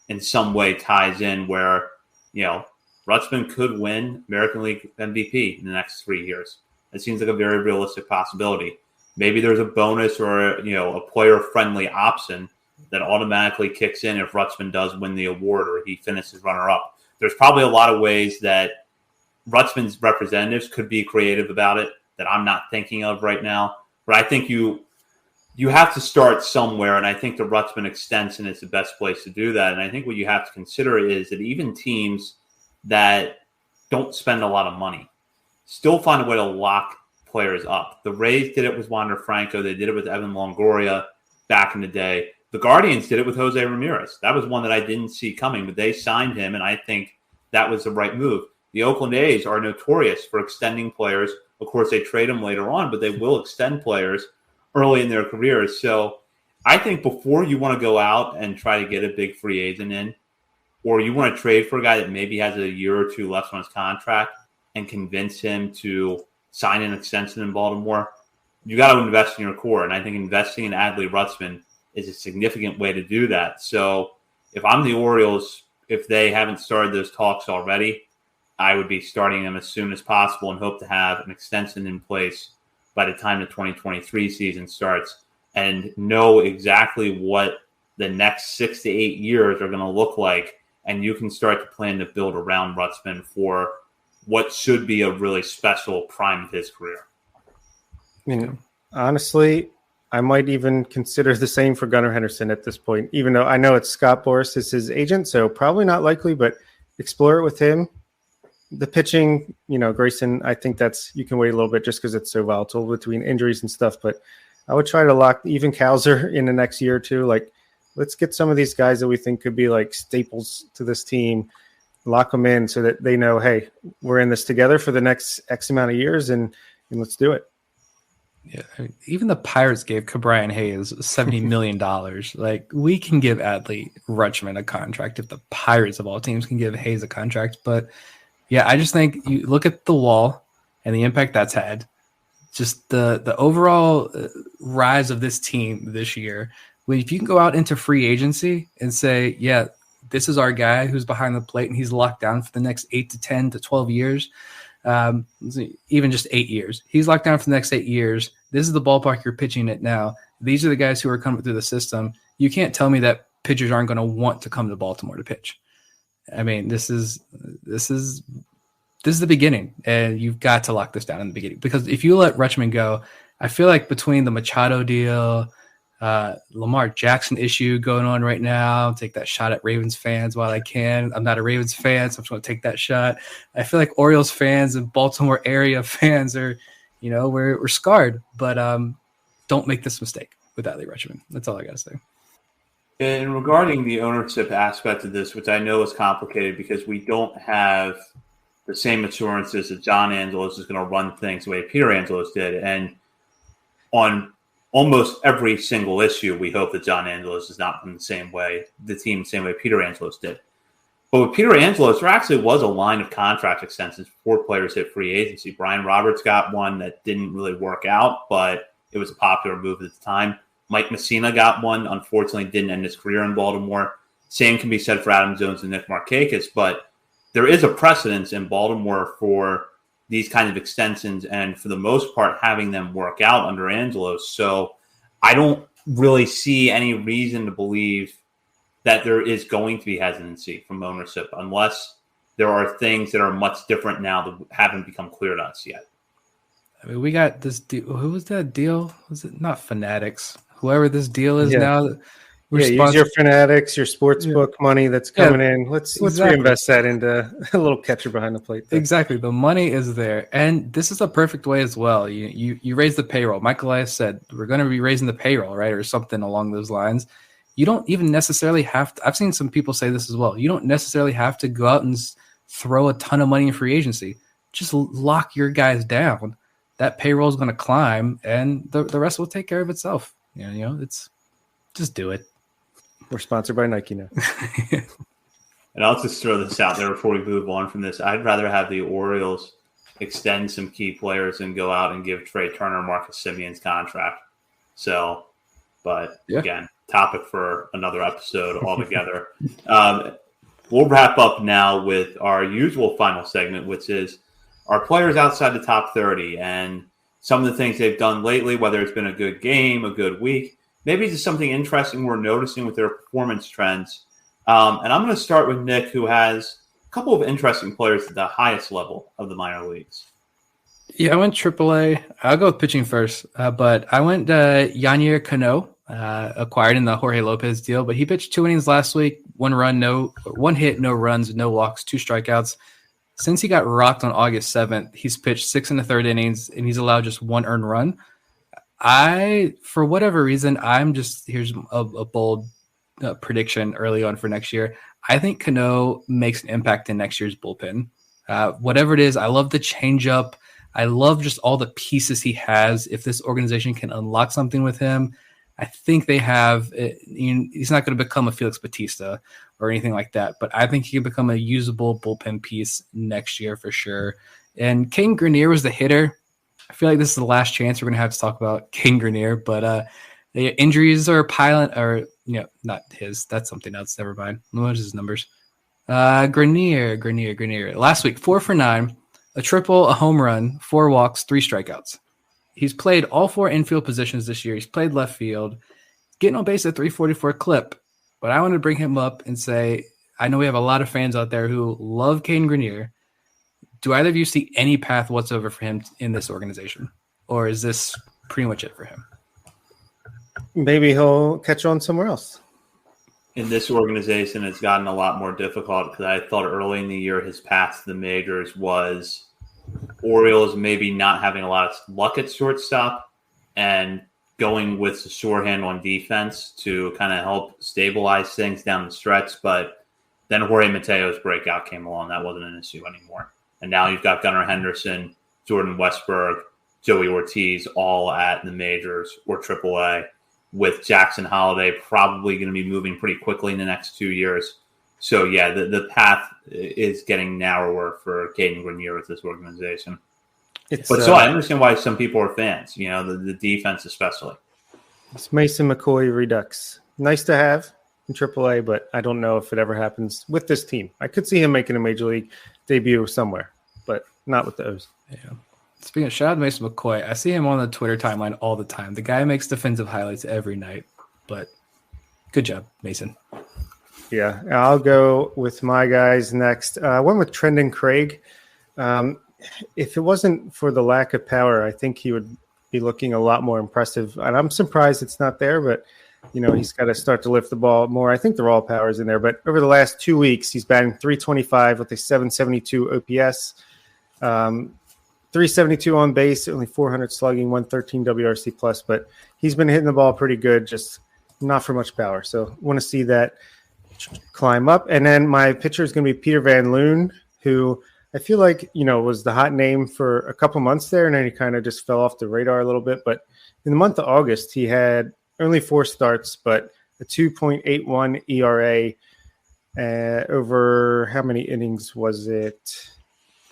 in some way ties in where, Rutschman could win American League MVP in the next 3 years. It seems like a very realistic possibility. Maybe there's a bonus or, a player-friendly option that automatically kicks in if Rutschman does win the award or he finishes runner-up. There's probably a lot of ways that Rutschman's representatives could be creative about it that I'm not thinking of right now. But I think you have to start somewhere, and I think the Rutschman extension is the best place to do that. And I think what you have to consider is that even teams that don't spend a lot of money still find a way to lock players up. The Rays did it with Wander Franco. They did it with Evan Longoria back in the day. The Guardians did it with Jose Ramirez. That was one that I didn't see coming, but they signed him, and I think that was the right move. The Oakland A's are notorious for extending players. Of course, they trade them later on, but they will extend players early in their careers. So I think before you want to go out and try to get a big free agent in, or you want to trade for a guy that maybe has a year or two left on his contract and convince him to sign an extension in Baltimore, you got to invest in your core. And I think investing in Adley Rutschman is a significant way to do that. So if I'm the Orioles, if they haven't started those talks already, I would be starting them as soon as possible and hope to have an extension in place by the time the 2023 season starts and know exactly what the next 6 to 8 years are going to look like. And you can start to plan to build around Rutschman for what should be a really special prime of his career. Honestly, I might even consider the same for Gunnar Henderson at this point, even though I know it's Scott Boras is his agent, so probably not likely, but explore it with him. The pitching, Grayson, I think you can wait a little bit just because it's so volatile between injuries and stuff, but I would try to lock even Cowser in the next year or two. Let's get some of these guys that we think could be like staples to this team, lock them in so that they know, hey, we're in this together for the next X amount of years and let's do it. Yeah, even the Pirates gave Cabrian Hayes $70 million. We can give Adley Rutschman a contract if the Pirates of all teams can give Hayes a contract. But yeah, I just think you look at the wall and the impact that's had. Just the overall rise of this team this year. If you can go out into free agency and say, yeah, this is our guy who's behind the plate and he's locked down for the next 8 to 10 to 12 years. Even just 8 years. He's locked down for the next 8 years. This is the ballpark you're pitching at now. These are the guys who are coming through the system. You can't tell me that pitchers aren't going to want to come to Baltimore to pitch. I mean, this is the beginning, and you've got to lock this down in the beginning, because if you let Rutschman go, I feel like between the Machado deal, Lamar Jackson issue going on right now, take that shot at Ravens fans while I can. I'm not a Ravens fan, so I'm just going to take that shot. I feel like Orioles fans and Baltimore area fans are, we're scarred, but don't make this mistake with Adley Rutschman. That's all I got to say. And regarding the ownership aspect of this, which I know is complicated because we don't have the same assurances that John Angelos is going to run things the way Peter Angelos did. And on almost every single issue, we hope that John Angelos is not from the team the same way Peter Angelos did. But with Peter Angelos, there actually was a line of contract extensions before players hit free agency. Brian Roberts got one that didn't really work out, but it was a popular move at the time. Mike Messina got one, unfortunately didn't end his career in Baltimore. Same can be said for Adam Jones and Nick Markakis, but there is a precedence in Baltimore for these kinds of extensions, and for the most part, having them work out under Angelos. So I don't really see any reason to believe that there is going to be hesitancy from ownership unless there are things that are much different now that haven't become clear to us yet. I mean, we got this deal. Who was that deal? Was it not Fanatics? Whoever this deal is now, Use your fanatics, your sports book money that's coming in. Let's reinvest that into a little catcher behind the plate. Exactly. The money is there. And this is a perfect way as well. You raise the payroll. Michael Elias said, we're going to be raising the payroll, right? Or something along those lines. You don't even necessarily have to. I've seen some people say this as well. You don't necessarily have to go out and throw a ton of money in free agency. Just lock your guys down. That payroll is going to climb, and the rest will take care of itself. It's just do it. We're sponsored by Nike now. And I'll just throw this out there before we move on from this. I'd rather have the Orioles extend some key players and go out and give Trey Turner Marcus Simeon's contract. So, again, topic for another episode altogether. We'll wrap up now with our usual final segment, which is our players outside the top 30 and some of the things they've done lately, whether it's been a good game, a good week. Maybe just something interesting we're noticing with their performance trends. And I'm going to start with Nick, who has a couple of interesting players at the highest level of the minor leagues. Yeah, I went AAA. I'll go with pitching first. But I went Yanier Cano, acquired in the Jorge Lopez deal. But he pitched 2 innings last week, 1 hit, no runs, no walks, 2 strikeouts. Since he got rocked on August 7th, he's pitched 6 1/3 innings, and he's allowed just 1 earned run. For whatever reason, here's a bold prediction early on for next year. I think Cano makes an impact in next year's bullpen. Whatever it is, I love the changeup. I love just all the pieces he has. If this organization can unlock something with him, I think they have. He's not going to become a Felix Bautista or anything like that, but I think he can become a usable bullpen piece next year for sure. And Caden Grenier was the hitter. I feel like this is the last chance we're going to have to talk about Caden Grenier, but the injuries are piling, or not his. That's something else. Never mind. What is his numbers? Grenier. Last week, 4 for 9, a triple, a home run, 4 walks, 3 strikeouts. He's played all 4 infield positions this year. He's played left field, getting on base at 344 clip. But I want to bring him up and say, I know we have a lot of fans out there who love Caden Grenier. Do either of you see any path whatsoever for him in this organization? Or is this pretty much it for him? Maybe he'll catch on somewhere else. In this organization, it's gotten a lot more difficult because I thought early in the year his path to the majors was Orioles maybe not having a lot of luck at shortstop and going with the shorthand on defense to kind of help stabilize things down the stretch. But then Jorge Mateo's breakout came along. That wasn't an issue anymore. And now you've got Gunnar Henderson, Jordan Westberg, Joey Ortiz all at the majors or AAA, with Jackson Holiday probably going to be moving pretty quickly in the next 2 years. So, yeah, the path is getting narrower for Caden Grenier with this organization. So I understand why some people are fans, the defense especially. It's Mason McCoy Redux. Nice to have in AAA, but I don't know if it ever happens with this team. I could see him making a major league debut somewhere, but not with the O's. Yeah. Speaking of, shout out to Mason McCoy. I see him on the Twitter timeline all the time. The guy makes defensive highlights every night, but good job, Mason. Yeah, I'll go with my guys next. I went with Trendon Craig. If it wasn't for the lack of power, I think he would be looking a lot more impressive. And I'm surprised it's not there, but, he's got to start to lift the ball more. I think the raw power is in there. But over the last 2 weeks, he's batting .325 with a .772 OPS, 372 on base, only 400 slugging, 113 WRC plus. But he's been hitting the ball pretty good, just not for much power. So want to see that climb up. And then my pitcher is going to be Peter Van Loon, who I feel like, was the hot name for a couple months there, and then he kind of just fell off the radar a little bit. But in the month of August, he had only 4 starts, but a 2.81 ERA over how many innings was it?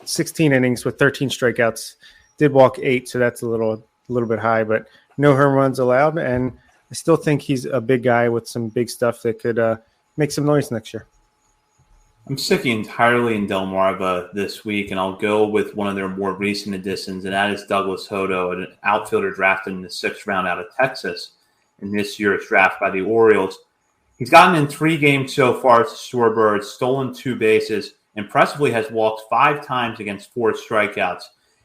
16 innings with 13 strikeouts. Did walk 8, so that's a little bit high, but no home runs allowed. And I still think he's a big guy with some big stuff that could make some noise next year. I'm sticking entirely in Delmarva this week, and I'll go with one of their more recent additions, and that is Douglas Hodo, an outfielder drafted in the 6th round out of Texas in this year's draft by the Orioles. He's gotten in 3 games so far as the Shorebirds, stolen 2 bases, impressively has walked 5 times against 4 strikeouts.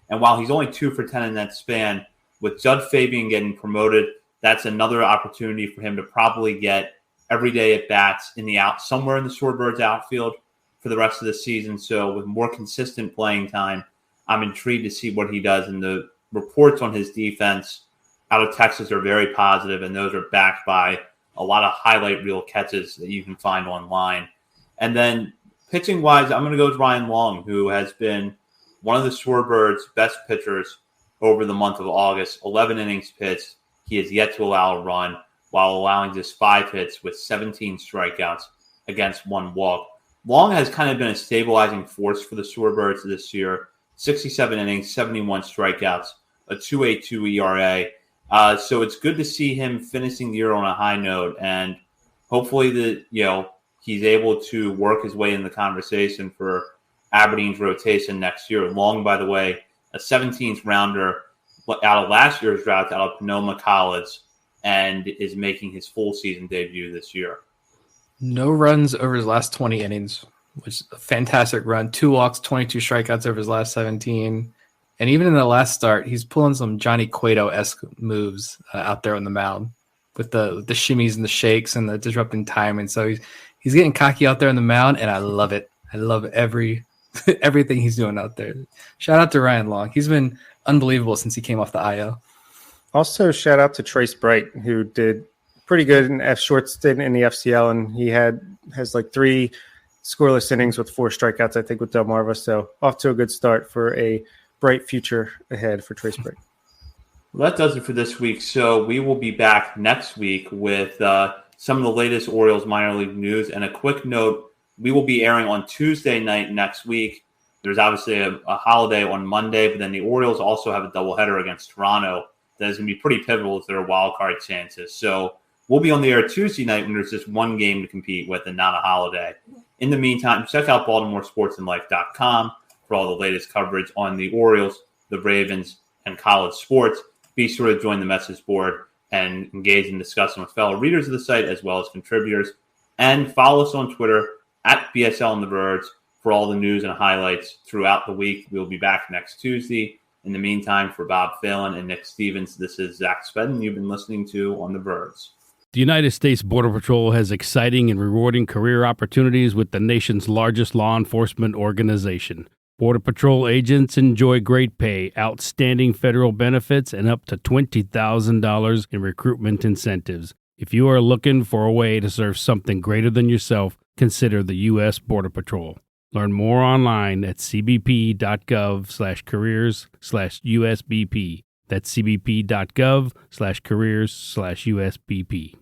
And while he's only 2 for 10 in that span, with Jud Fabian getting promoted, that's another opportunity for him to probably get everyday at bats somewhere in the Shorebirds outfield for the rest of the season. So with more consistent playing time, I'm intrigued to see what he does. And the reports on his defense out of Texas are very positive, and those are backed by a lot of highlight reel catches that you can find online. And then pitching wise, I'm going to go with Ryan Long, who has been one of the Shorebirds' best pitchers over the month of August. 11 innings pitched. He has yet to allow a run while allowing just 5 hits with 17 strikeouts against 1 walk. Long has kind of been a stabilizing force for the Shorebirds this year. 67 innings, 71 strikeouts, a 2.82 ERA. So it's good to see him finishing the year on a high note, and hopefully he's able to work his way in the conversation for Aberdeen's rotation next year. Long, by the way, a 17th rounder out of last year's draft out of Sonoma College, and is making his full season debut this year. No runs over his last 20 innings, which is a fantastic run. 2 walks, 22 strikeouts over his last 17. And even in the last start, he's pulling some Johnny Cueto-esque moves out there on the mound with the shimmies and the shakes and the disrupting timing. So he's getting cocky out there on the mound, and I love it. I love everything he's doing out there. Shout out to Ryan Long. He's been unbelievable since he came off the IL. Also, shout out to Trace Bright, who did pretty good in short stint in the FCL, and he has like 3 scoreless innings with 4 strikeouts, I think, with Delmarva. So off to a good start for a bright future ahead for Trace Bright. Well, that does it for this week. So we will be back next week with some of the latest Orioles minor league news. And a quick note, we will be airing on Tuesday night next week. There's obviously a holiday on Monday, but then the Orioles also have a doubleheader against Toronto that is going to be pretty pivotal to their wild card chances. So we'll be on the air Tuesday night when there's just one game to compete with and not a holiday. In the meantime, check out BaltimoreSportsAndLife.com for all the latest coverage on the Orioles, the Ravens, and college sports. Be sure to join the message board and engage in discussion with fellow readers of the site as well as contributors. And follow us on Twitter at BSL on the Verge for all the news and highlights throughout the week. We'll be back next Tuesday. In the meantime, for Bob Phelan and Nick Stevens, this is Zach Spedden. You've been listening to On the Verge. The United States Border Patrol has exciting and rewarding career opportunities with the nation's largest law enforcement organization. Border Patrol agents enjoy great pay, outstanding federal benefits, and up to $20,000 in recruitment incentives. If you are looking for a way to serve something greater than yourself, consider the U.S. Border Patrol. Learn more online at cbp.gov/careers/USBP. That's cbp.gov/careers/USBP.